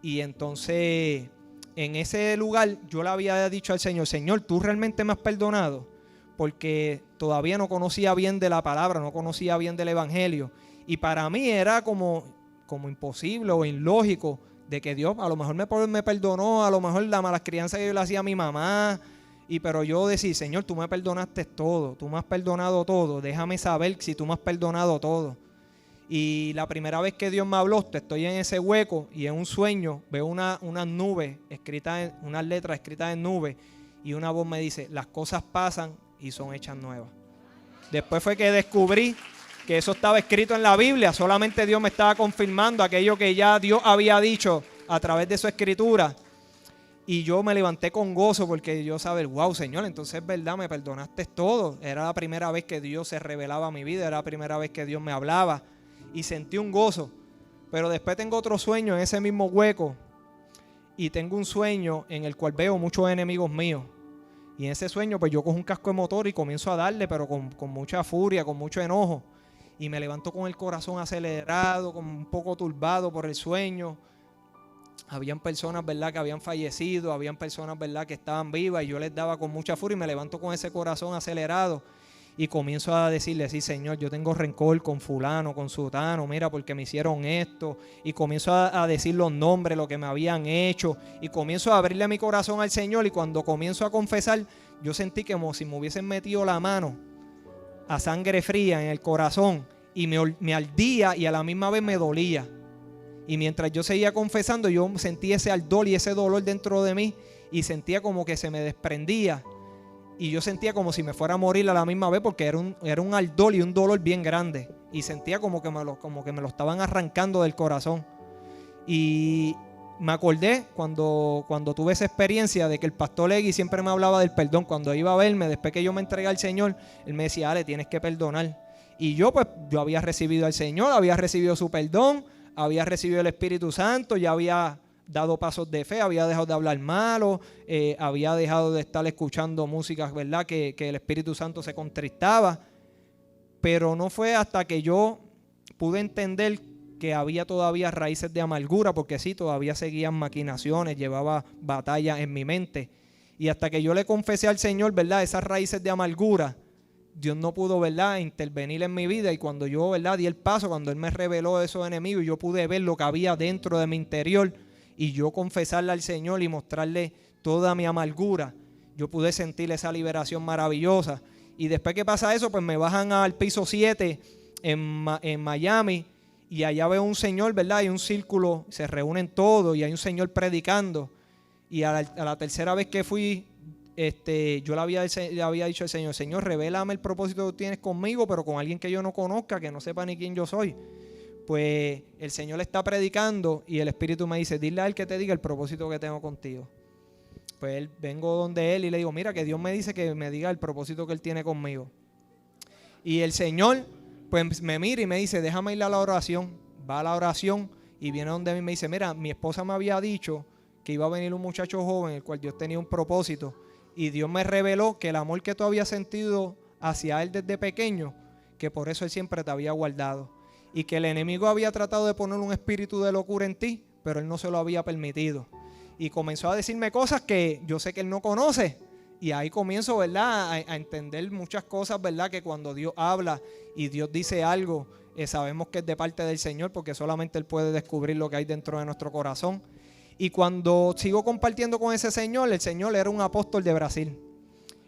Y entonces, en ese lugar, yo le había dicho al Señor, Señor, ¿tú realmente me has perdonado? Porque todavía no conocía bien de la palabra, no conocía bien del Evangelio. Y para mí era como imposible o ilógico de que Dios a lo mejor me perdonó, a lo mejor la mala crianza que yo le hacía a mi mamá. Pero yo decía, Señor, tú me perdonaste todo, tú me has perdonado todo, déjame saber si tú me has perdonado todo. Y la primera vez que Dios me habló, estoy en ese hueco y en un sueño veo unas nubes unas letras escritas en nubes, y una voz me dice, las cosas pasan y son hechas nuevas. Después fue que descubrí que eso estaba escrito en la Biblia. Solamente Dios me estaba confirmando aquello que ya Dios había dicho a través de su escritura. Y yo me levanté con gozo, porque yo sabía, wow, Señor, entonces es verdad, me perdonaste todo. Era la primera vez que Dios se revelaba a mi vida, era la primera vez que Dios me hablaba, y sentí un gozo. Pero después tengo otro sueño en ese mismo hueco, y tengo un sueño en el cual veo muchos enemigos míos. Y en ese sueño pues yo cojo un casco de motor y comienzo a darle, pero con mucha furia, con mucho enojo. Y me levanto con el corazón acelerado, con un poco turbado por el sueño. Habían personas, ¿verdad?, que habían fallecido, habían personas, ¿verdad?, que estaban vivas, y yo les daba con mucha furia, y me levanto con ese corazón acelerado y comienzo a decirle, sí, Señor, yo tengo rencor con fulano, con sutano, mira, porque me hicieron esto. Y comienzo a decir los nombres, lo que me habían hecho, y comienzo a abrirle mi corazón al Señor. Y cuando comienzo a confesar, yo sentí como si me hubiesen metido la mano a sangre fría en el corazón, y me ardía y a la misma vez me dolía. Y mientras yo seguía confesando, yo sentí ese ardor y ese dolor dentro de mí, y sentía como que se me desprendía. Y yo sentía como si me fuera a morir a la misma vez, porque era un ardor y un dolor bien grande. y sentía como que me lo estaban arrancando del corazón. Y me acordé cuando tuve esa experiencia de que el pastor Egui siempre me hablaba del perdón. Cuando iba a verme, después que yo me entregué al Señor, él me decía, Ale, tienes que perdonar. Y yo había recibido al Señor, había recibido su perdón, había recibido el Espíritu Santo, ya había dado pasos de fe, había dejado de hablar malo, había dejado de estar escuchando músicas, ¿verdad? Que el Espíritu Santo se contristaba. Pero no fue hasta que yo pude entender que había todavía raíces de amargura, porque sí, todavía seguían maquinaciones, llevaba batallas en mi mente. Y hasta que yo le confesé al Señor, ¿verdad?, esas raíces de amargura, Dios no pudo, ¿verdad?, intervenir en mi vida. Y cuando yo, ¿verdad?, di el paso, cuando Él me reveló esos enemigos, y yo pude ver lo que había dentro de mi interior, y yo confesarle al Señor y mostrarle toda mi amargura, yo pude sentir esa liberación maravillosa. Y después que pasa eso, pues me bajan al piso 7 en Miami, y allá veo un señor, ¿verdad? Hay un círculo, se reúnen todos y hay un señor predicando. Y a la tercera vez que fui, yo le había dicho al Señor, Señor, revélame el propósito que tienes conmigo, pero con alguien que yo no conozca, que no sepa ni quién yo soy. Pues el Señor está predicando y el Espíritu me dice, dile a él que te diga el propósito que tengo contigo. Pues vengo donde él y le digo, mira, que Dios me dice que me diga el propósito que él tiene conmigo. Y el Señor pues me mira y me dice, déjame ir a la oración. Va a la oración y viene donde mí y me dice, mira, mi esposa me había dicho que iba a venir un muchacho joven, el cual Dios tenía un propósito. Y Dios me reveló que el amor que tú habías sentido hacia él desde pequeño, que por eso él siempre te había guardado. Y que el enemigo había tratado de poner un espíritu de locura en ti, pero él no se lo había permitido. Y comenzó a decirme cosas que yo sé que él no conoce. Y ahí comienzo, ¿verdad?, a entender muchas cosas, ¿verdad?, que cuando Dios habla y Dios dice algo, sabemos que es de parte del Señor, porque solamente Él puede descubrir lo que hay dentro de nuestro corazón. Y cuando sigo compartiendo con ese señor, el señor era un apóstol de Brasil.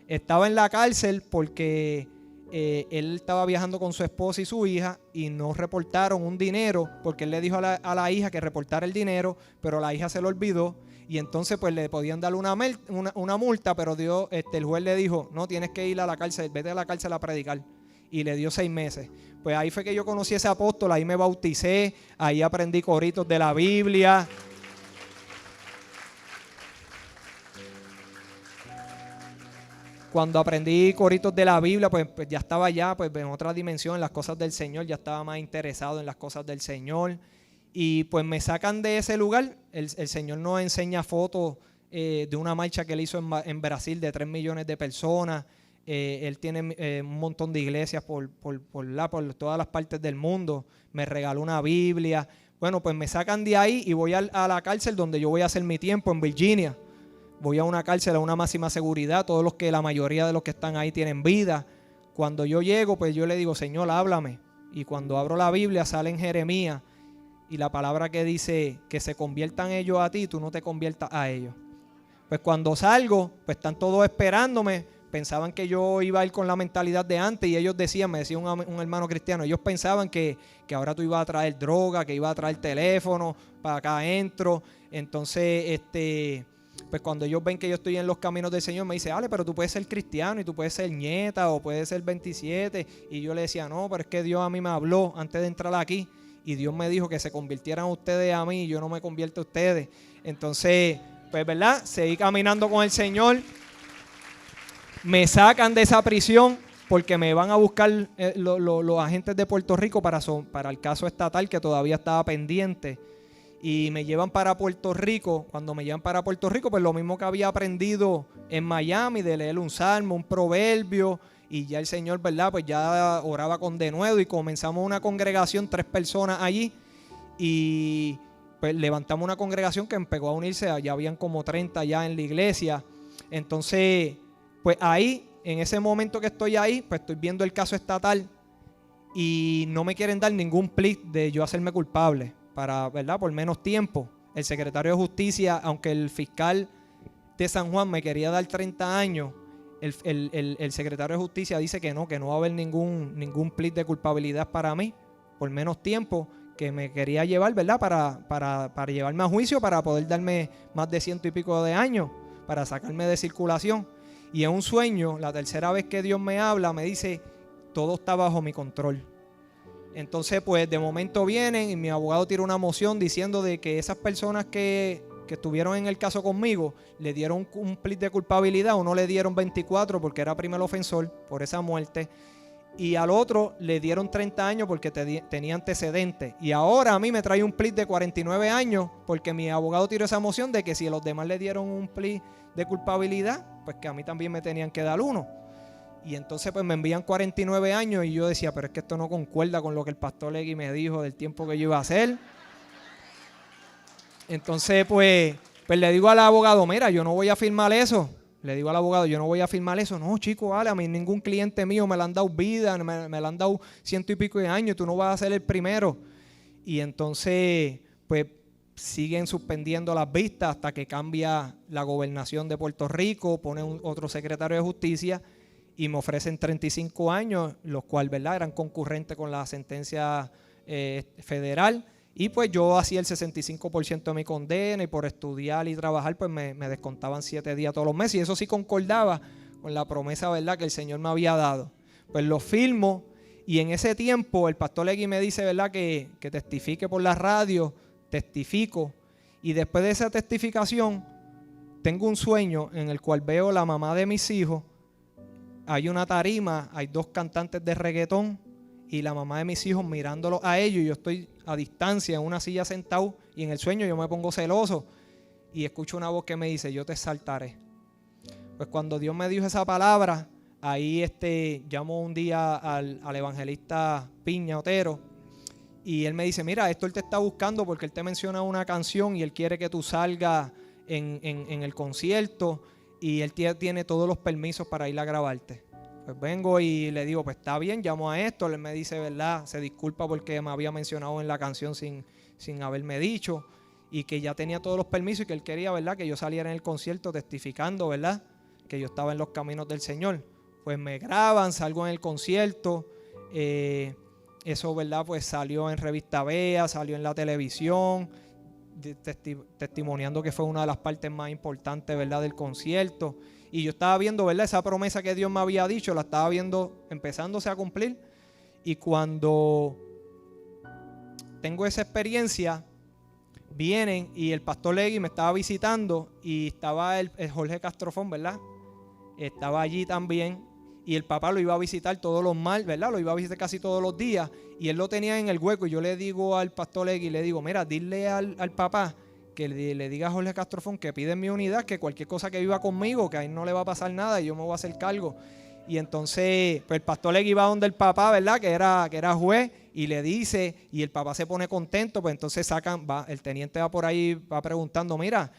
Estaba en la cárcel porque él estaba viajando con su esposa y su hija y no reportaron un dinero, porque él le dijo a la hija que reportara el dinero, pero la hija se lo olvidó. Y entonces pues le podían dar una multa, pero el juez le dijo, no, tienes que ir a la cárcel, vete a la cárcel a predicar. Y le dio 6 meses. Pues ahí fue que yo conocí a ese apóstol, ahí me bauticé, ahí aprendí coritos de la Biblia. Cuando aprendí coritos de la Biblia, pues ya estaba ya pues, en otra dimensión, en las cosas del Señor, ya estaba más interesado en las cosas del Señor. Y pues me sacan de ese lugar. El Señor nos enseña fotos de una marcha que él hizo en Brasil de 3 millones de personas. Él tiene un montón de iglesias por todas las partes del mundo. Me regaló una Biblia. Bueno, pues me sacan de ahí y voy a la cárcel donde yo voy a hacer mi tiempo, en Virginia. Voy a una cárcel a una máxima seguridad. La mayoría de los que están ahí tienen vida. Cuando yo llego, pues yo le digo, Señor, háblame. Y cuando abro la Biblia sale en Jeremías. Y la palabra que dice que se conviertan ellos a ti, tú no te conviertas a ellos. Pues cuando salgo, pues están todos esperándome. Pensaban que yo iba a ir con la mentalidad de antes y ellos decían, me decía un hermano cristiano, ellos pensaban que ahora tú ibas a traer droga, que ibas a traer teléfono para acá adentro. Entonces, pues cuando ellos ven que yo estoy en los caminos del Señor, me dice, Ale, pero tú puedes ser cristiano y tú puedes ser nieta o puedes ser 27. Y yo le decía, no, pero es que Dios a mí me habló antes de entrar aquí. Y Dios me dijo que se convirtieran ustedes a mí y yo no me convierto a ustedes. Entonces, pues, ¿verdad? Seguí caminando con el Señor. Me sacan de esa prisión porque me van a buscar los agentes de Puerto Rico para el caso estatal que todavía estaba pendiente. Y me llevan para Puerto Rico. Cuando me llevan para Puerto Rico, pues lo mismo que había aprendido en Miami, de leer un salmo, un proverbio. Y ya el Señor, ¿verdad? Pues ya oraba con denuedo y comenzamos una congregación, 3 personas allí. Y pues levantamos una congregación que empezó a unirse, ya habían como 30 ya en la iglesia. Entonces, pues ahí, en ese momento que estoy ahí, pues estoy viendo el caso estatal y no me quieren dar ningún plea de yo hacerme culpable para, ¿verdad? Por menos tiempo. El secretario de Justicia, aunque el fiscal de San Juan me quería dar 30 años, el secretario de Justicia dice que no va a haber ningún plea de culpabilidad para mí por menos tiempo, que me quería llevar, ¿verdad? Para llevarme a juicio, para poder darme más de 100 y pico de años, para sacarme de circulación. Y en un sueño, la tercera vez que Dios me habla, me dice, todo está bajo mi control. Entonces, pues de momento vienen y mi abogado tira una moción diciendo de que esas personas que estuvieron en el caso conmigo le dieron un plea de culpabilidad, uno le dieron 24 porque era primer ofensor por esa muerte, y al otro le dieron 30 años porque tenía antecedentes. Y ahora a mí me trae un plea de 49 años porque mi abogado tiró esa moción de que si a los demás le dieron un plea de culpabilidad, pues que a mí también me tenían que dar uno. Y entonces pues me envían 49 años y yo decía, pero es que esto no concuerda con lo que el pastor Legui me dijo del tiempo que yo iba a hacer. Entonces pues le digo al abogado, mira, yo no voy a firmar eso. Le digo al abogado, yo no voy a firmar eso. No, chico, vale, a mí ningún cliente mío me le han dado vida, me le han dado 100 y pico de años, tú no vas a ser el primero. Y entonces pues siguen suspendiendo las vistas hasta que cambia la gobernación de Puerto Rico, pone otro secretario de justicia y me ofrecen 35 años, los cuales, ¿verdad?, eran concurrentes con la sentencia federal. Y pues yo hacía el 65% de mi condena y por estudiar y trabajar pues me descontaban 7 días todos los meses. Y eso sí concordaba con la promesa, ¿verdad?, que el Señor me había dado. Pues lo firmo y en ese tiempo el pastor Legui me dice, ¿verdad?, que testifique por la radio. Testifico. Y después de esa testificación tengo un sueño en el cual veo la mamá de mis hijos. Hay una tarima, hay 2 cantantes de reggaetón y la mamá de mis hijos mirándolos a ellos. Y yo estoy a distancia en una silla sentado y en el sueño yo me pongo celoso y escucho una voz que me dice, yo te exaltaré. Pues cuando Dios me dijo esa palabra, ahí llamo un día al evangelista Piña Otero y él me dice, mira, esto él te está buscando porque él te menciona una canción y él quiere que tú salgas en el concierto y él tiene todos los permisos para ir a grabarte. Pues vengo y le digo, pues está bien, llamo a Héctor. Él me dice, ¿verdad? Se disculpa porque me había mencionado en la canción sin haberme dicho y que ya tenía todos los permisos y que él quería, ¿verdad?, que yo saliera en el concierto testificando, ¿verdad?, que yo estaba en los caminos del Señor. Pues me graban, salgo en el concierto. Eso, ¿verdad?, pues salió en Revista Vea, salió en la televisión, testimoniando que fue una de las partes más importantes, ¿verdad?, del concierto. Y yo estaba viendo, ¿verdad?, esa promesa que Dios me había dicho, la estaba viendo empezándose a cumplir. Y cuando tengo esa experiencia, vienen y el pastor Legui me estaba visitando y estaba el Jorge Castrofón, ¿verdad? Estaba allí también y el papá lo iba a visitar todos los martes, ¿verdad? Lo iba a visitar casi todos los días y él lo tenía en el hueco y yo le digo al pastor Legui, le digo, mira, dile al papá que le diga a Jorge Castrofón que pide mi unidad, que cualquier cosa que viva conmigo, que a él no le va a pasar nada y yo me voy a hacer cargo. Y entonces, pues el pastor Legui va donde el papá, ¿verdad?, que era juez, y le dice, y el papá se pone contento, pues entonces el teniente va por ahí, va preguntando, mira,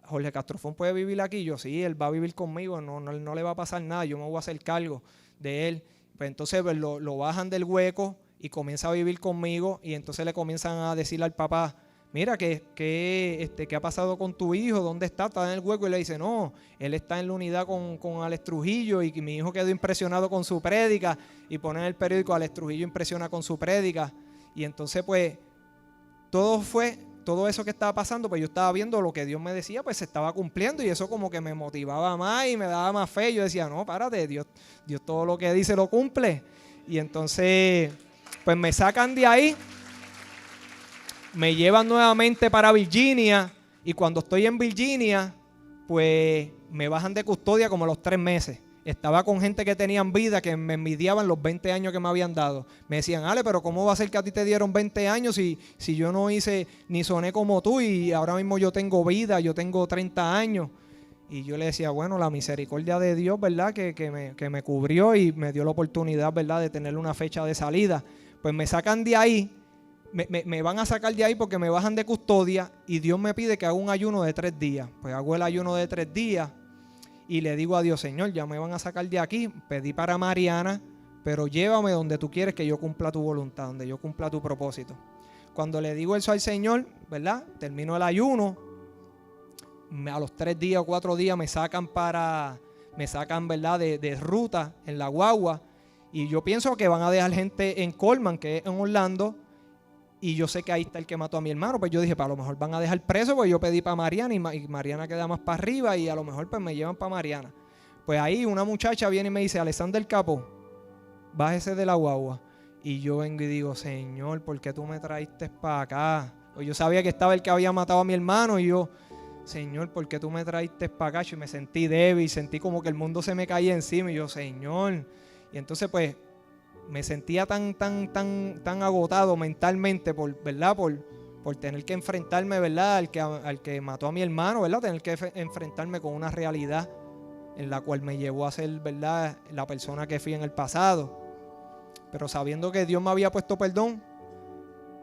Jorge Castrofón puede vivir aquí. Yo, sí, él va a vivir conmigo, no le va a pasar nada, yo me voy a hacer cargo de él. Pues entonces pues, lo bajan del hueco y comienza a vivir conmigo, y entonces le comienzan a decirle al papá, mira, ¿qué ha pasado con tu hijo? ¿Dónde está? Está en el hueco. Y le dice, no, él está en la unidad con Alex Trujillo y mi hijo quedó impresionado con su prédica. Y pone en el periódico, Alex Trujillo impresiona con su prédica. Y entonces, pues, todo eso que estaba pasando, pues yo estaba viendo lo que Dios me decía, pues se estaba cumpliendo. Y eso como que me motivaba más y me daba más fe. Yo decía, no, párate, Dios todo lo que dice lo cumple. Y entonces, pues me sacan de ahí. Me llevan nuevamente para Virginia y cuando estoy en Virginia, pues me bajan de custodia como a los 3 meses. Estaba con gente que tenían vida, que me envidiaban los 20 años que me habían dado. Me decían, Ale, pero ¿cómo va a ser que a ti te dieron 20 años si yo no hice ni soné como tú y ahora mismo yo tengo vida, yo tengo 30 años? Y yo le decía, bueno, la misericordia de Dios, ¿verdad?, que me cubrió y me dio la oportunidad, ¿verdad?, de tener una fecha de salida. Pues me sacan de ahí. Me van a sacar de ahí porque me bajan de custodia y Dios me pide que haga un ayuno de 3 días. Pues hago el ayuno de 3 días y le digo a Dios, Señor, ya me van a sacar de aquí. Pedí para Mariana, pero llévame donde tú quieres que yo cumpla tu voluntad, donde yo cumpla tu propósito. Cuando le digo eso al Señor, ¿verdad?, termino el ayuno. A los 3 días o 4 días me sacan, ¿verdad?, de ruta en la guagua. Y yo pienso que van a dejar gente en Colman, que es en Orlando. Y yo sé que ahí está el que mató a mi hermano. Pues yo dije, pues a lo mejor van a dejar preso, pues yo pedí para Mariana y Mariana queda más para arriba y a lo mejor pues me llevan para Mariana. Pues ahí una muchacha viene y me dice, Alexander Capo, bájese de la guagua. Y yo vengo y digo, Señor, ¿por qué tú me traíste para acá? Pues yo sabía que estaba el que había matado a mi hermano y yo, Señor, ¿por qué tú me traíste para acá? Y me sentí débil, sentí como que el mundo se me caía encima y yo, Señor. Y entonces pues me sentía tan agotado mentalmente ¿verdad? Por tener que enfrentarme, ¿verdad? Al que mató a mi hermano, ¿verdad? Tener que enfrentarme con una realidad en la cual me llevó a ser, ¿verdad?, la persona que fui en el pasado. Pero sabiendo que Dios me había puesto perdón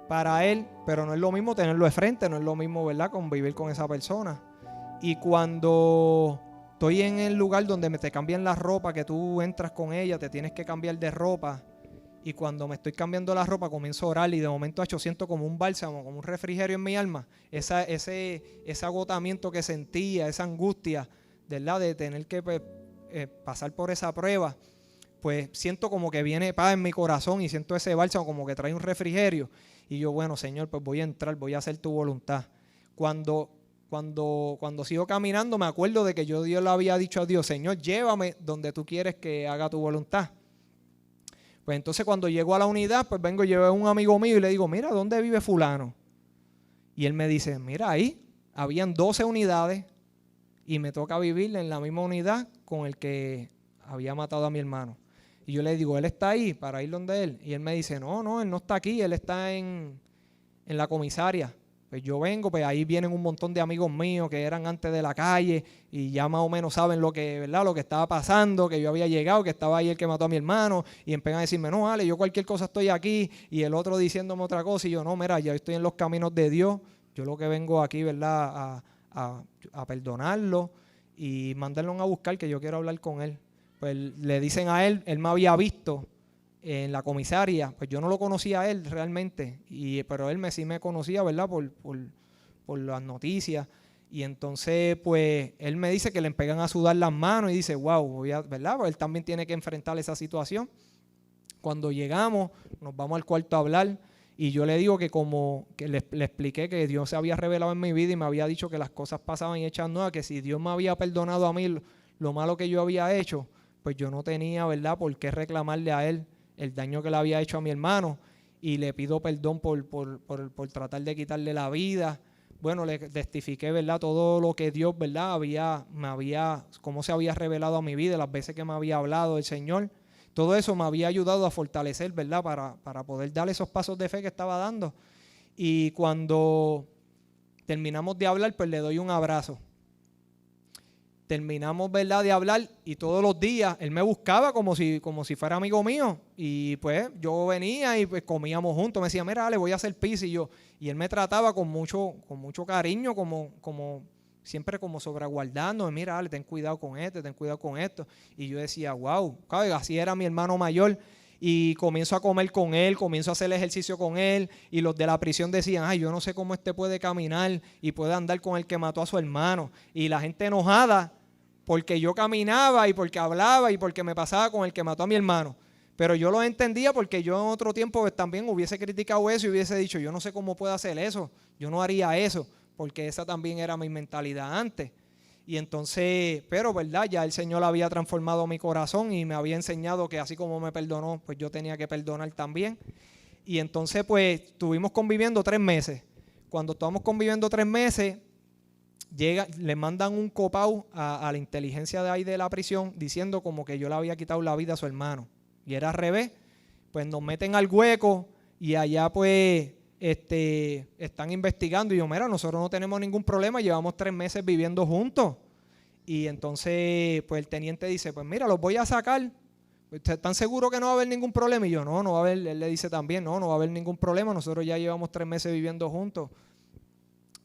para él, pero no es lo mismo tenerlo de frente, no es lo mismo, ¿verdad?, convivir con esa persona. Y cuando estoy en el lugar donde te cambian la ropa, que tú entras con ella, te tienes que cambiar de ropa, y cuando me estoy cambiando la ropa comienzo a orar y de momento siento como un bálsamo, como un refrigerio en mi alma, ese agotamiento que sentía, esa angustia, ¿verdad?, de tener que pasar por esa prueba, pues siento como que viene paz en mi corazón y siento ese bálsamo como que trae un refrigerio. Y yo, bueno, Señor, pues voy a entrar, voy a hacer tu voluntad. Cuando sigo caminando me acuerdo de que Dios le había dicho a Dios, Señor, llévame donde tú quieres que haga tu voluntad. Pues entonces cuando llego a la unidad, pues vengo y llevo a un amigo mío y le digo, mira, ¿dónde vive fulano? Y él me dice, mira, ahí habían 12 unidades y me toca vivir en la misma unidad con el que había matado a mi hermano. Y yo le digo, ¿él está ahí para ir donde él? Y él me dice, no, él no está aquí, él está en la comisaria. Pues yo vengo, pues ahí vienen un montón de amigos míos que eran antes de la calle y ya más o menos saben lo que estaba pasando, que yo había llegado, que estaba ahí el que mató a mi hermano, y empiezan a decirme, no, Ale, yo cualquier cosa estoy aquí, y el otro diciéndome otra cosa, y yo, no, mira, ya estoy en los caminos de Dios, yo lo que vengo aquí, ¿verdad?, a perdonarlo y mandarlo a buscar, que yo quiero hablar con él. Pues le dicen a él, él me había visto en la comisaria, pues yo no lo conocía a él realmente, pero él sí me conocía, ¿verdad?, por las noticias. Y entonces pues él me dice que le pegan a sudar las manos y dice, wow, ¿verdad?, pues él también tiene que enfrentar esa situación. Cuando llegamos, nos vamos al cuarto a hablar y yo le digo que le expliqué que Dios se había revelado en mi vida y me había dicho que las cosas pasaban y hechas nuevas, que si Dios me había perdonado a mí lo malo que yo había hecho, pues yo no tenía, ¿verdad?, por qué reclamarle a él el daño que le había hecho a mi hermano, y le pido perdón por tratar de quitarle la vida. Bueno, le testifiqué, ¿verdad?, todo lo que Dios, ¿verdad?, cómo se había revelado a mi vida, las veces que me había hablado el Señor. Todo eso me había ayudado a fortalecer, ¿verdad?, para poder dar esos pasos de fe que estaba dando. Y cuando terminamos de hablar, pues le doy un abrazo. Terminamos, ¿verdad?, de hablar y todos los días él me buscaba como si fuera amigo mío, y pues yo venía y pues comíamos juntos. Me decía, mira, Ale, voy a hacer pizza, y él me trataba con mucho cariño, como siempre como sobreguardando, mira, Ale, ten cuidado con ten cuidado con esto. Y yo decía, wow, así era mi hermano mayor. Y comienzo a comer con él, comienzo a hacer ejercicio con él, y los de la prisión decían, ay, yo no sé cómo puede caminar y puede andar con el que mató a su hermano. Y la gente enojada porque yo caminaba y porque hablaba y porque me pasaba con el que mató a mi hermano. Pero yo lo entendía porque yo en otro tiempo pues, también hubiese criticado eso y hubiese dicho, yo no sé cómo puede hacer eso, yo no haría eso, porque esa también era mi mentalidad antes. Y entonces, pero verdad, ya el Señor había transformado mi corazón y me había enseñado que así como me perdonó, pues yo tenía que perdonar también. Y entonces pues estuvimos conviviendo 3 meses. Cuando estábamos conviviendo 3 meses, le mandan un copao a la inteligencia de ahí de la prisión diciendo como que yo le había quitado la vida a su hermano. Y era al revés. Pues nos meten al hueco y allá pues están investigando. Y yo, mira, nosotros no tenemos ningún problema, llevamos 3 meses viviendo juntos. Y entonces pues el teniente dice, pues mira, los voy a sacar. ¿Están seguros que no va a haber ningún problema? Y yo, no va a haber. Él le dice también, no va a haber ningún problema, nosotros ya llevamos 3 meses viviendo juntos.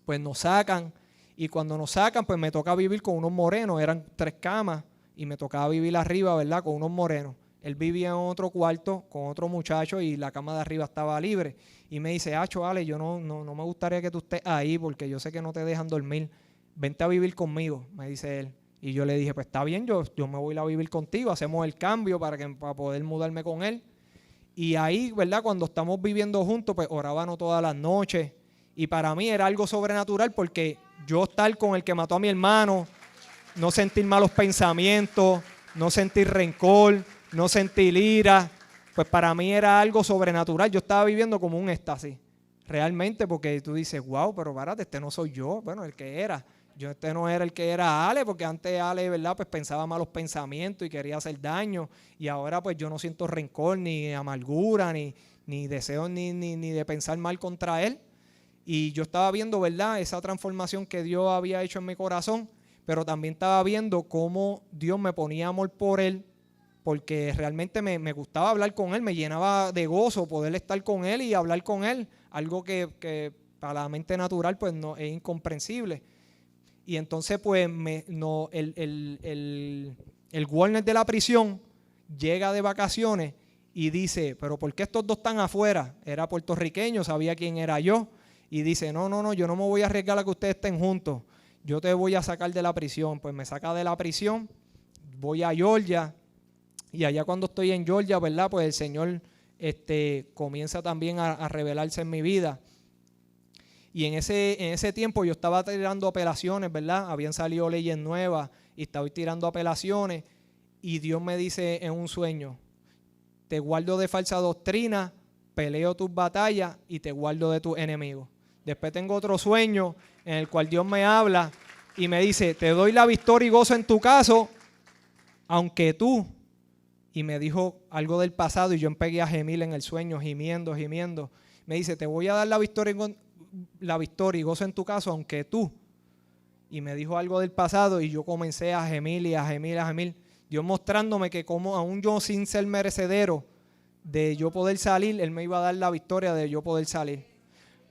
Pues nos sacan. Y cuando nos sacan, pues me toca vivir con unos morenos. Eran 3 camas y me tocaba vivir arriba, ¿verdad?, con unos morenos. Él vivía en otro cuarto con otro muchacho y la cama de arriba estaba libre. Y me dice, Ale, yo no me gustaría que tú estés ahí porque yo sé que no te dejan dormir. Vente a vivir conmigo, me dice él. Y yo le dije, pues está bien, yo me voy a vivir contigo. Hacemos el cambio para poder mudarme con él. Y ahí, ¿verdad?, cuando estamos viviendo juntos, pues orábamos todas las noches. Y para mí era algo sobrenatural porque yo estar con el que mató a mi hermano, no sentir malos pensamientos, no sentir rencor, no sentir ira, pues para mí era algo sobrenatural. Yo estaba viviendo como un éxtasis, realmente, porque tú dices, wow, pero párate, este no soy yo, bueno, el que era. Yo este no era el que era Ale, porque antes Ale, ¿verdad? Pues pensaba malos pensamientos y quería hacer daño. Y ahora pues yo no siento rencor, ni amargura, ni deseo ni de pensar mal contra él. Y yo estaba viendo, ¿verdad? Esa transformación que Dios había hecho en mi corazón, pero también estaba viendo cómo Dios me ponía amor por él, porque realmente me gustaba hablar con él, me llenaba de gozo poder estar con él y hablar con él, algo que para la mente natural pues no es incomprensible. Y entonces pues el warden de la prisión llega de vacaciones y dice, pero ¿por qué estos dos están afuera? Era puertorriqueño, sabía quién era yo. Y dice, no, yo no me voy a arriesgar a que ustedes estén juntos. Yo te voy a sacar de la prisión. Pues me saca de la prisión, voy a Georgia. Y allá cuando estoy en Georgia, ¿verdad? Pues el Señor comienza también a revelarse en mi vida. Y en ese tiempo yo estaba tirando apelaciones, ¿verdad? Habían salido leyes nuevas y estaba tirando apelaciones. Y Dios me dice en un sueño, te guardo de falsa doctrina, peleo tus batallas y te guardo de tus enemigos. Después tengo otro sueño en el cual Dios me habla y me dice, te doy la victoria y gozo en tu caso, aunque tú, y me dijo algo del pasado y yo empecé a gemir en el sueño, gimiendo. Me dice, te voy a dar la victoria y gozo en tu caso, aunque tú. Y me dijo algo del pasado y yo comencé a gemir y a gemir. Dios mostrándome que como aún yo sin ser merecedero de yo poder salir, Él me iba a dar la victoria de yo poder salir.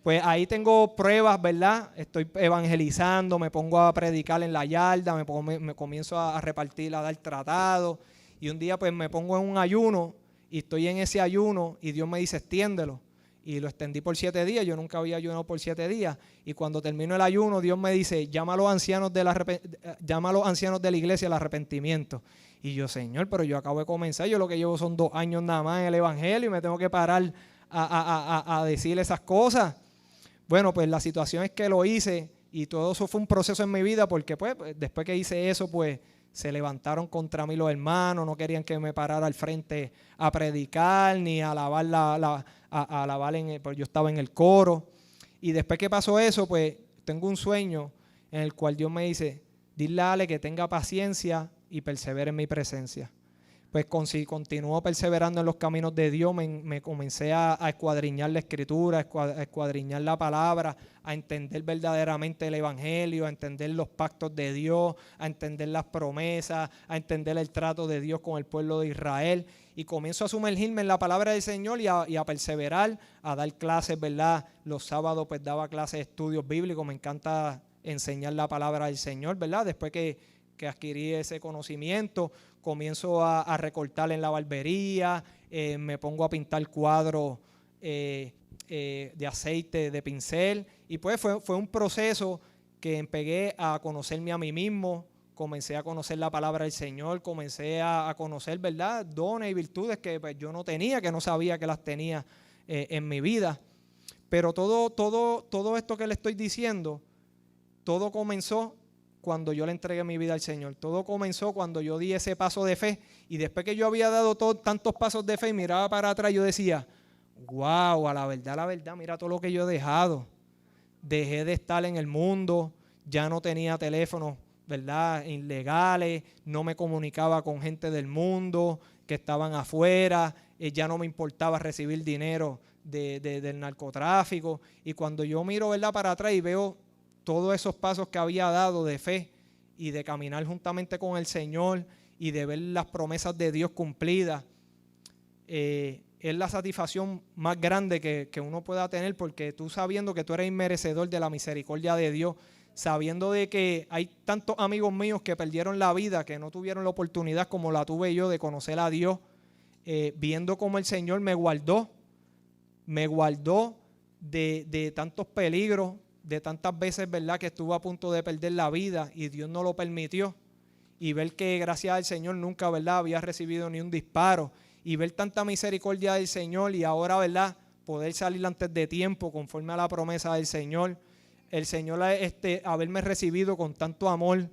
Pues ahí tengo pruebas, ¿verdad? Estoy evangelizando, me pongo a predicar en la yarda, me comienzo a repartir, a dar tratados. Y un día pues me pongo en un ayuno y estoy en ese ayuno y Dios me dice, extiéndelo. Y lo extendí por 7 días, yo nunca había ayunado por 7 días. Y cuando termino el ayuno, Dios me dice, llama a los ancianos de la iglesia al arrepentimiento. Y yo, Señor, pero yo acabo de comenzar, yo lo que llevo son 2 años nada más en el evangelio y me tengo que parar a decir esas cosas. Bueno, pues la situación es que lo hice y todo eso fue un proceso en mi vida porque pues después que hice eso, pues se levantaron contra mí los hermanos, no querían que me parara al frente a predicar ni a alabar pues yo estaba en el coro. Y después que pasó eso, pues tengo un sueño en el cual Dios me dice, dile a Ale que tenga paciencia y persevere en mi presencia. Pues continuó perseverando en los caminos de Dios, me comencé a escuadriñar la escritura, a escuadriñar la palabra, a entender verdaderamente el evangelio, a entender los pactos de Dios, a entender las promesas, a entender el trato de Dios con el pueblo de Israel. Y comienzo a sumergirme en la palabra del Señor y a perseverar, a dar clases, ¿verdad? Los sábados pues daba clases de estudios bíblicos, me encanta enseñar la palabra del Señor, ¿verdad? Después que adquirí ese conocimiento, comienzo a recortar en la barbería, me pongo a pintar cuadros de aceite, de pincel, y pues fue un proceso que empecé a conocerme a mí mismo, comencé a conocer la palabra del Señor, comencé a conocer, ¿verdad?, dones y virtudes que pues, yo no tenía, que no sabía que las tenía en mi vida. Pero todo esto que le estoy diciendo, todo comenzó cuando yo le entregué mi vida al Señor. Todo comenzó cuando yo di ese paso de fe. Y después que yo había dado tantos pasos de fe y miraba para atrás, yo decía, wow, a la verdad, mira todo lo que yo he dejado. Dejé de estar en el mundo, ya no tenía teléfonos, ¿verdad?, ilegales, no me comunicaba con gente del mundo que estaban afuera, ya no me importaba recibir dinero del narcotráfico. Y cuando yo miro, ¿verdad?, para atrás y veo todos esos pasos que había dado de fe y de caminar juntamente con el Señor y de ver las promesas de Dios cumplidas, es la satisfacción más grande que uno pueda tener, porque tú sabiendo que tú eres inmerecedor de la misericordia de Dios, sabiendo de que hay tantos amigos míos que perdieron la vida, que no tuvieron la oportunidad como la tuve yo de conocer a Dios, viendo cómo el Señor me guardó de tantos peligros, de tantas veces, ¿verdad?, que estuve a punto de perder la vida y Dios no lo permitió, y ver que gracias al Señor nunca, ¿verdad?, había recibido ni un disparo, y ver tanta misericordia del Señor y ahora, ¿verdad?, poder salir antes de tiempo conforme a la promesa del Señor, el Señor haberme recibido con tanto amor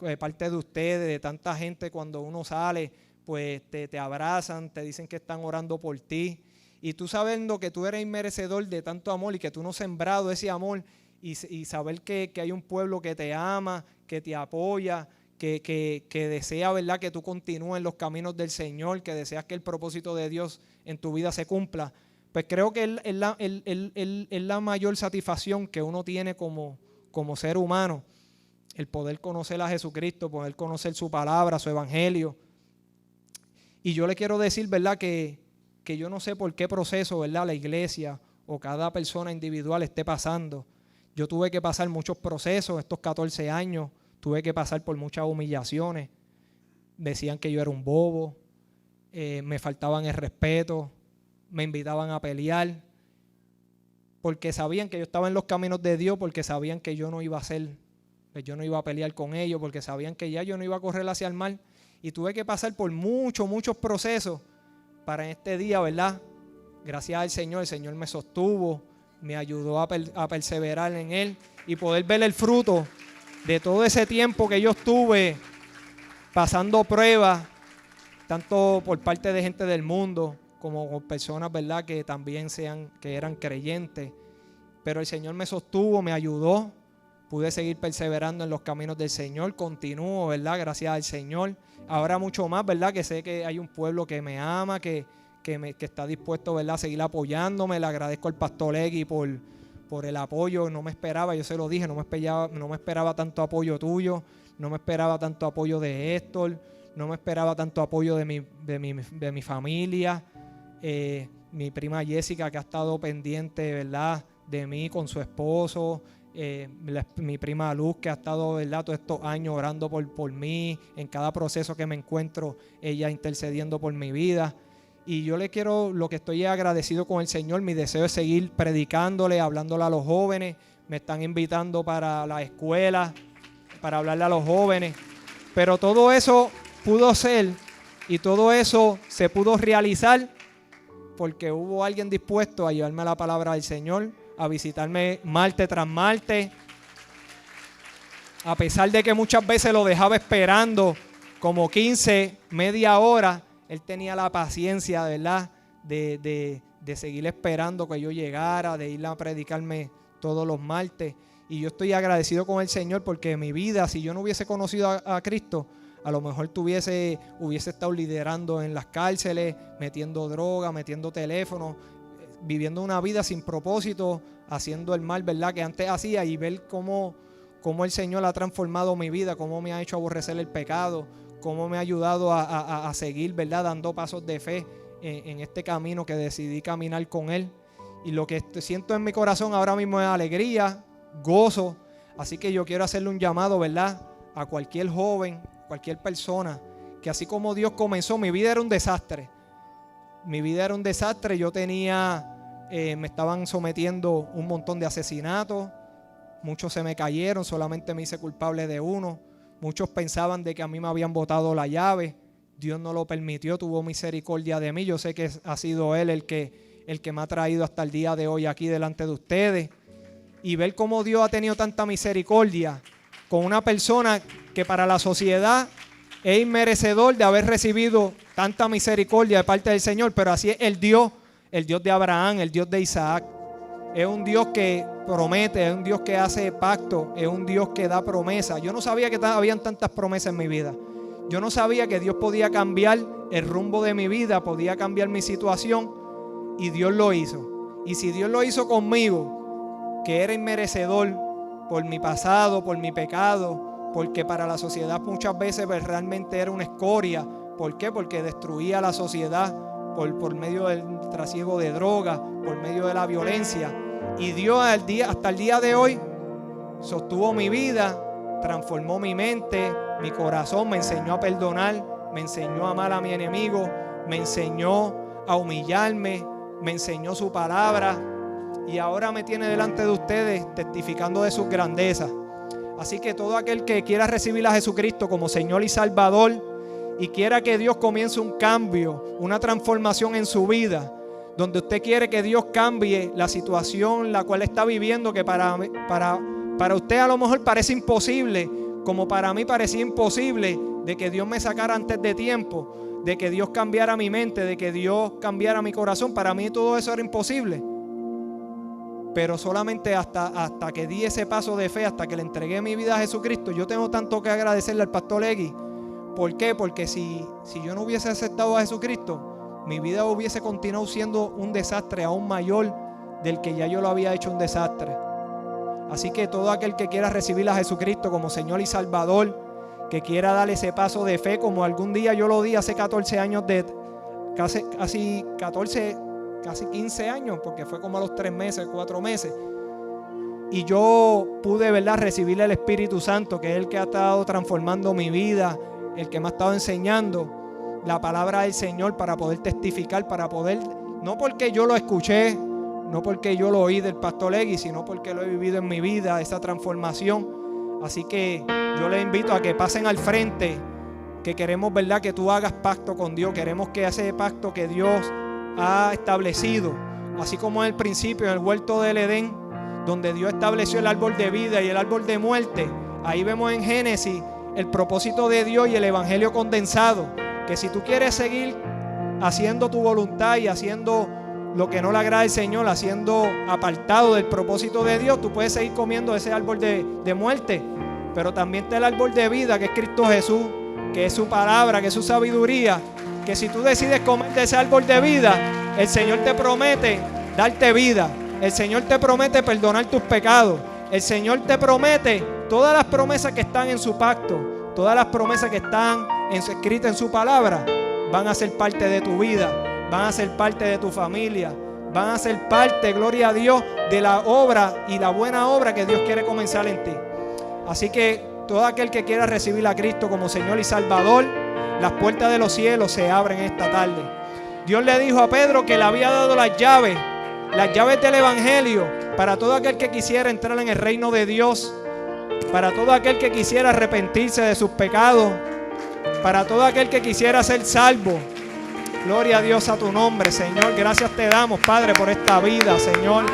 de parte de ustedes, de tanta gente cuando uno sale, pues te abrazan, te dicen que están orando por ti. Y tú sabiendo que tú eres inmerecedor de tanto amor y que tú no has sembrado ese amor y saber que hay un pueblo que te ama, que te apoya, que desea, ¿verdad?, que tú continúes en los caminos del Señor, que deseas que el propósito de Dios en tu vida se cumpla, pues creo que es la mayor satisfacción que uno tiene como ser humano, el poder conocer a Jesucristo, poder conocer su palabra, su evangelio. Y yo le quiero decir, ¿verdad?, que yo no sé por qué proceso, ¿verdad?, la iglesia o cada persona individual esté pasando. Yo tuve que pasar muchos procesos estos 14 años, tuve que pasar por muchas humillaciones. Decían que yo era un bobo, me faltaban el respeto, me invitaban a pelear, porque sabían que yo estaba en los caminos de Dios, porque sabían que yo no iba a pelear con ellos, porque sabían que ya yo no iba a correr hacia el mal. Y tuve que pasar por muchos procesos para en este día, ¿verdad? Gracias al Señor, el Señor me sostuvo, me ayudó a perseverar en Él y poder ver el fruto de todo ese tiempo que yo estuve pasando pruebas, tanto por parte de gente del mundo como con personas, ¿verdad?, que también que eran creyentes. Pero el Señor me sostuvo, me ayudó, pude seguir perseverando en los caminos del Señor, continúo, ¿verdad?, gracias al Señor. Ahora mucho más, ¿verdad?, que sé que hay un pueblo que me ama, que está dispuesto, ¿verdad?, a seguir apoyándome. Le agradezco al pastor Egui por el apoyo. No me esperaba, yo se lo dije, no me esperaba tanto apoyo tuyo, no me esperaba tanto apoyo de Héctor, no me esperaba tanto apoyo de mi familia, mi prima Jessica, que ha estado pendiente, ¿verdad?, de mí con su esposo, mi prima Luz, que ha estado, ¿verdad?, todos estos años orando por mí, en cada proceso que me encuentro, ella intercediendo por mi vida. Y yo lo que estoy agradecido con el Señor, mi deseo es seguir predicándole, hablándole a los jóvenes. Me están invitando para la escuela, para hablarle a los jóvenes. Pero todo eso pudo ser y todo eso se pudo realizar porque hubo alguien dispuesto a llevarme la palabra del Señor, a visitarme martes tras martes. A pesar de que muchas veces lo dejaba esperando como 15, media hora, Él tenía la paciencia, ¿verdad?, de seguir esperando que yo llegara, de ir a predicarme todos los martes. Y yo estoy agradecido con el Señor porque mi vida, si yo no hubiese conocido a Cristo, a lo mejor hubiese estado liderando en las cárceles, metiendo droga, metiendo teléfono, viviendo una vida sin propósito, haciendo el mal, ¿verdad?, que antes hacía, y ver cómo el Señor ha transformado mi vida, cómo me ha hecho aborrecer el pecado, cómo me ha ayudado a seguir, ¿verdad?, dando pasos de fe en este camino que decidí caminar con Él. Y lo que siento en mi corazón ahora mismo es alegría, gozo. Así que yo quiero hacerle un llamado, ¿verdad?, a cualquier joven, cualquier persona, que así como Dios comenzó, mi vida era un desastre. Mi vida era un desastre. Yo me estaban sometiendo un montón de asesinatos. Muchos se me cayeron, solamente me hice culpable de uno. Muchos pensaban de que a mí me habían botado la llave. Dios no lo permitió, tuvo misericordia de mí. Yo sé que ha sido Él el que me ha traído hasta el día de hoy aquí delante de ustedes. Y ver cómo Dios ha tenido tanta misericordia con una persona que para la sociedad es inmerecedor de haber recibido tanta misericordia de parte del Señor, pero así es el Dios de Abraham, el Dios de Isaac. Es un Dios que promete, es un Dios que hace pacto, es un Dios que da promesas. Yo no sabía que habían tantas promesas en mi vida. Yo no sabía que Dios podía cambiar el rumbo de mi vida, podía cambiar mi situación, y Dios lo hizo. Y si Dios lo hizo conmigo, que era inmerecedor por mi pasado, por mi pecado, porque para la sociedad muchas veces realmente era una escoria. ¿Por qué? Porque destruía la sociedad por medio del trasiego de drogas, por medio de la violencia. Y Dios hasta el día de hoy sostuvo mi vida, transformó mi mente, mi corazón, me enseñó a perdonar, me enseñó a amar a mi enemigo, me enseñó a humillarme, me enseñó su palabra, y ahora me tiene delante de ustedes testificando de sus grandezas. Así que todo aquel que quiera recibir a Jesucristo como Señor y Salvador y quiera que Dios comience un cambio, una transformación en su vida, donde usted quiere que Dios cambie la situación la cual está viviendo, que para usted a lo mejor parece imposible, como para mí parecía imposible de que Dios me sacara antes de tiempo. de que Dios cambiara mi mente, de que Dios cambiara mi corazón. Para mí todo eso era imposible. Pero solamente hasta que di ese paso de fe, hasta que le entregué mi vida a Jesucristo, yo tengo tanto que agradecerle al pastor Egui. ¿Por qué? Porque si yo no hubiese aceptado a Jesucristo, mi vida hubiese continuado siendo un desastre aún mayor del que ya yo lo había hecho un desastre. Así que todo aquel que quiera recibir a Jesucristo como Señor y Salvador, que quiera darle ese paso de fe como algún día yo lo di hace 14 años, casi 15 años, porque fue como a los 3 meses, 4 meses. Y yo pude, ¿verdad?, recibir el Espíritu Santo, que es el que ha estado transformando mi vida, el que me ha estado enseñando la palabra del Señor para poder testificar, para poder, no porque yo lo escuché, no porque yo lo oí del pastor Egui, sino porque lo he vivido en mi vida, esa transformación. Así que yo les invito a que pasen al frente, que queremos, ¿verdad?, que tú hagas pacto con Dios. Queremos que ese pacto que Dios ha establecido, así como en el principio en el huerto del Edén, donde Dios estableció el árbol de vida y el árbol de muerte. Ahí vemos en Génesis el propósito de Dios y el evangelio condensado, que si tú quieres seguir haciendo tu voluntad y haciendo lo que no le agrada al Señor, haciendo apartado del propósito de Dios, tú puedes seguir comiendo ese árbol de muerte. Pero también está el árbol de vida, que es Cristo Jesús, que es su palabra, que es su sabiduría, que si tú decides comer de ese árbol de vida, el Señor te promete darte vida. El Señor te promete perdonar tus pecados. El Señor te promete todas las promesas que están en su pacto, todas las promesas que están escritas en su palabra, van a ser parte de tu vida, van a ser parte de tu familia, van a ser parte, gloria a Dios, de la obra y la buena obra que Dios quiere comenzar en ti. Así que todo aquel que quiera recibir a Cristo como Señor y Salvador, las puertas de los cielos se abren esta tarde. Dios le dijo a Pedro que le había dado las llaves del evangelio para todo aquel que quisiera entrar en el reino de Dios, para todo aquel que quisiera arrepentirse de sus pecados, para todo aquel que quisiera ser salvo. Gloria a Dios a tu nombre, Señor. Gracias te damos, Padre, por esta vida, Señor.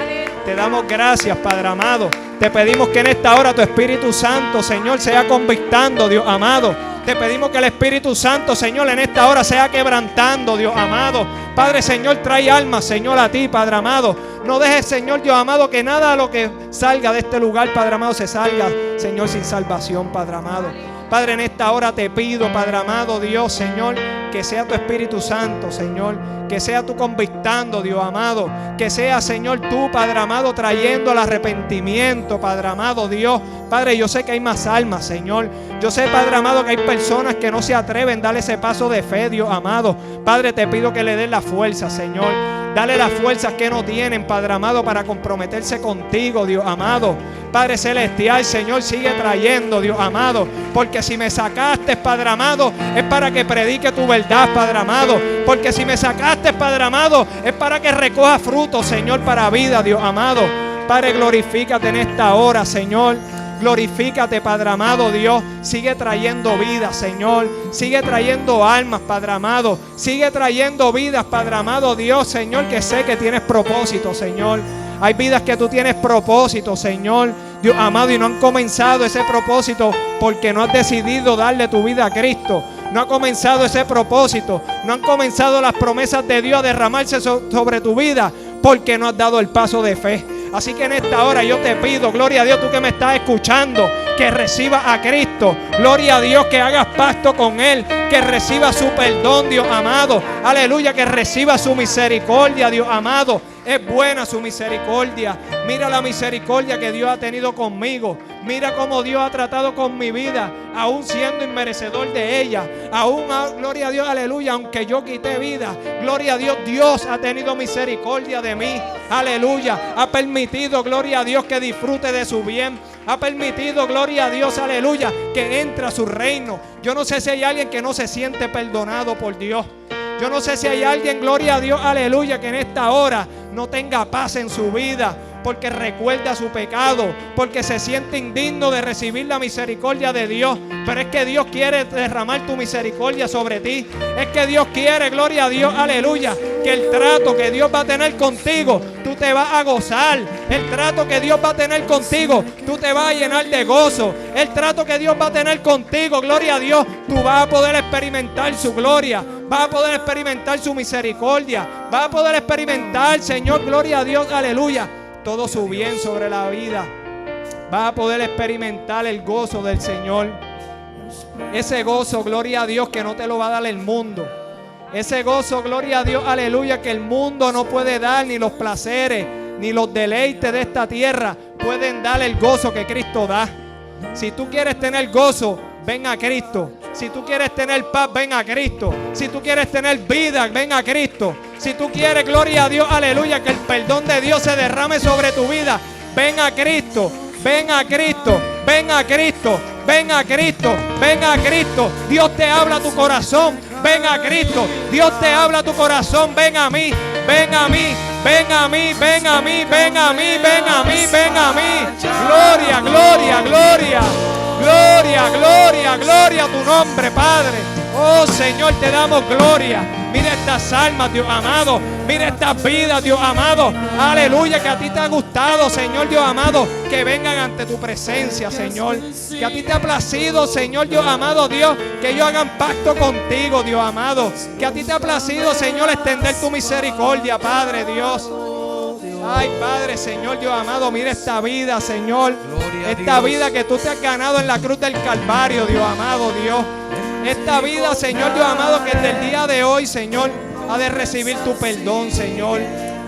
Te damos gracias, Padre amado. Te pedimos que en esta hora tu Espíritu Santo, Señor, sea convictando, Dios amado. Te pedimos que el Espíritu Santo, Señor, en esta hora sea quebrantando, Dios amado. Padre, Señor, trae almas, Señor, a ti, Padre amado. No dejes, Señor, Dios amado, que nada de lo que salga de este lugar, Padre amado, se salga, Señor, sin salvación, Padre amado. Padre, en esta hora te pido, Padre amado, Dios, Señor, que sea tu Espíritu Santo, Señor, que sea tú convictando, Dios amado, que sea, Señor, tú, Padre amado, trayendo el arrepentimiento, Padre amado, Dios. Padre, yo sé que hay más almas, Señor. Yo sé, Padre amado, que hay personas que no se atreven a dar ese paso de fe, Dios amado. Padre, te pido que le des la fuerza, Señor. Dale las fuerzas que no tienen, Padre amado, para comprometerse contigo, Dios amado. Padre celestial, Señor, sigue trayendo, Dios amado, porque si me sacaste, Padre amado, es para que predique tu verdad, Padre amado, porque si me sacaste, Padre amado, es para que recoja frutos, Señor, para vida, Dios amado. Padre, glorifícate en esta hora, Señor. Glorifícate, Padre amado, Dios. Sigue trayendo vida, Señor. Sigue trayendo almas, Padre amado. Sigue trayendo vidas, Padre amado, Dios, Señor, que sé que tienes propósito, Señor. Hay vidas que tú tienes propósito, Señor, Dios amado, y no han comenzado ese propósito porque no has decidido darle tu vida a Cristo. No ha comenzado ese propósito. No han comenzado las promesas de Dios a derramarse sobre tu vida porque no has dado el paso de fe. Así que en esta hora yo te pido, gloria a Dios, tú que me estás escuchando, que recibas a Cristo. Gloria a Dios, que hagas pacto con Él, que reciba su perdón, Dios amado. Aleluya, que reciba su misericordia, Dios amado. Es buena su misericordia. Mira la misericordia que Dios ha tenido conmigo. Mira cómo Dios ha tratado con mi vida, aún siendo inmerecedor de ella. Aún, gloria a Dios, aleluya, aunque yo quité vida, gloria a Dios, Dios ha tenido misericordia de mí. Aleluya, ha permitido, gloria a Dios, que disfrute de su bien. Ha permitido, gloria a Dios, aleluya, que entre a su reino. Yo no sé si hay alguien que no se siente perdonado por Dios. Yo no sé si hay alguien, gloria a Dios, aleluya, que en esta hora no tenga paz en su vida, porque recuerda su pecado, porque se siente indigno de recibir la misericordia de Dios. Pero es que Dios quiere derramar tu misericordia sobre ti. Es que Dios quiere, gloria a Dios, aleluya, que el trato que Dios va a tener contigo, tú te vas a gozar. El trato que Dios va a tener contigo, tú te vas a llenar de gozo. El trato que Dios va a tener contigo, gloria a Dios, tú vas a poder experimentar su gloria, vas a poder experimentar su misericordia, vas a poder experimentar, Señor, gloria a Dios, aleluya, todo su bien sobre la vida. Vas a poder experimentar el gozo del Señor. Ese gozo, gloria a Dios, que no te lo va a dar el mundo. Ese gozo, gloria a Dios, aleluya, que el mundo no puede dar, ni los placeres, ni los deleites de esta tierra pueden dar el gozo que Cristo da. Si tú quieres tener gozo, ven a Cristo. Si tú quieres tener paz, ven a Cristo. Si tú quieres tener vida, ven a Cristo. Si tú quieres, gloria a Dios, aleluya, que el perdón de Dios se derrame sobre tu vida, ven a Cristo. Ven a Cristo, ven a Cristo, ven a Cristo, ven a Cristo. Dios te habla a tu corazón, ven a Cristo. Dios te habla a tu corazón, ven a mí, ven a mí, ven a mí, ven a mí, ven a mí, ven a mí, ven a mí. Gloria, gloria, gloria, gloria, gloria, gloria a tu nombre, Padre. Oh Señor, te damos gloria. Mira estas almas, Dios amado. Mira estas vidas, Dios amado. Aleluya, que a ti te ha gustado, Señor Dios amado, que vengan ante tu presencia, Señor. Que a ti te ha placido, Señor Dios amado, Dios, que ellos hagan pacto contigo, Dios amado. Que a ti te ha placido, Señor, extender tu misericordia, Padre Dios. Ay, Padre, Señor Dios amado, mira esta vida, Señor. Esta vida que tú te has ganado en la cruz del Calvario, Dios amado, Dios. Esta vida, Señor Dios amado, que desde el día de hoy, Señor, ha de recibir tu perdón, Señor.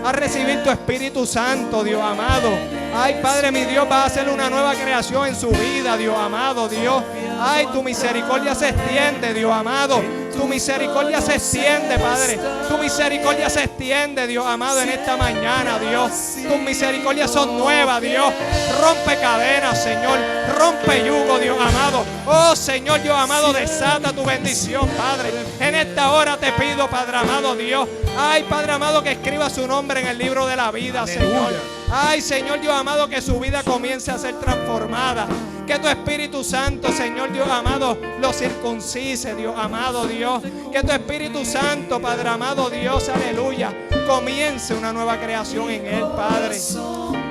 Ha de recibir tu Espíritu Santo, Dios amado. Ay, Padre, mi Dios, va a hacer una nueva creación en su vida, Dios amado, Dios. Ay, tu misericordia se extiende, Dios amado. Tu misericordia se extiende, Padre. Tu misericordia se extiende, Dios amado, en esta mañana, Dios. Tus misericordias son nuevas, Dios. Rompe cadenas, Señor. Rompe yugo, Dios amado. Oh, Señor, Dios amado, desata tu bendición, Padre. En esta hora te pido, Padre amado, Dios. Ay, Padre amado, que escriba su nombre en el libro de la vida, Señor. Ay, Señor Dios amado, que su vida comience a ser transformada. Que tu Espíritu Santo, Señor Dios amado, lo circuncise, Dios amado, Dios. Que tu Espíritu Santo, Padre amado, Dios, aleluya, comience una nueva creación en él, Padre.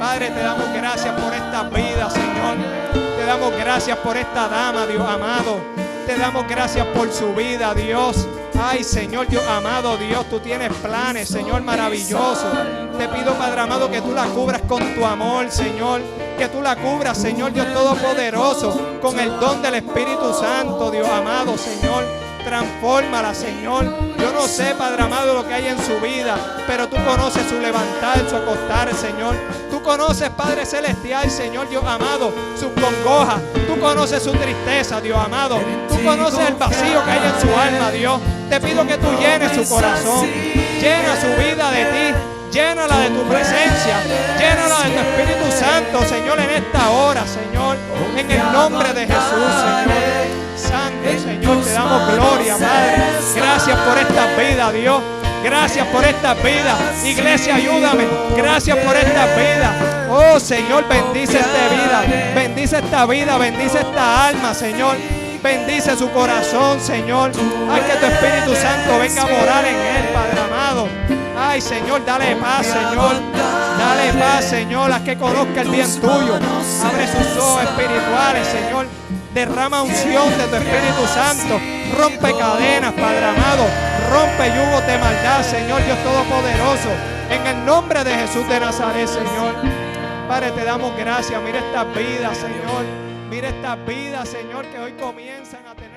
Padre, te damos gracias por esta vida, Señor. Te damos gracias por esta dama, Dios amado. Te damos gracias por su vida, Dios. Ay, Señor Dios amado, Dios, tú tienes planes, Señor, maravillosos. Te pido, Padre amado, que tú la cubras con tu amor, Señor. Que tú la cubras, Señor Dios Todopoderoso, con el don del Espíritu Santo, Dios amado, Señor. Transfórmala, Señor. Yo no sé, Padre amado, lo que hay en su vida, pero tú conoces su levantar, su acostar, Señor. Tú conoces, Padre celestial, Señor Dios amado, sus congojas. Tú conoces su tristeza, Dios amado. Tú conoces el vacío que hay en su alma, Dios. Te pido que tú llenes su corazón. Llena su vida de ti. Llénala de tu presencia. Llénala de tu Espíritu Santo, Señor, en esta hora, Señor. En el nombre de Jesús, Señor. Santo, Señor, te damos gloria, Padre. Gracias por esta vida, Dios. Gracias por esta vida. Iglesia, ayúdame. Gracias por esta vida. Oh, Señor, bendice esta vida. Bendice esta vida. Bendice esta alma, Señor. Bendice su corazón, Señor. Haz que tu Espíritu Santo venga a morar en él, Padre amado. Ay, Señor, dale paz, Señor. Dale paz, Señor. Haz que conozca el bien tuyo. Abre sus ojos espirituales, Señor. Derrama unción de tu Espíritu Santo. Rompe cadenas, Padre amado. Rompe yugos de maldad, Señor Dios Todopoderoso. En el nombre de Jesús de Nazaret, Señor. Padre, te damos gracias. Mira estas vidas, Señor. Mira estas vidas, Señor, que hoy comienzan a tener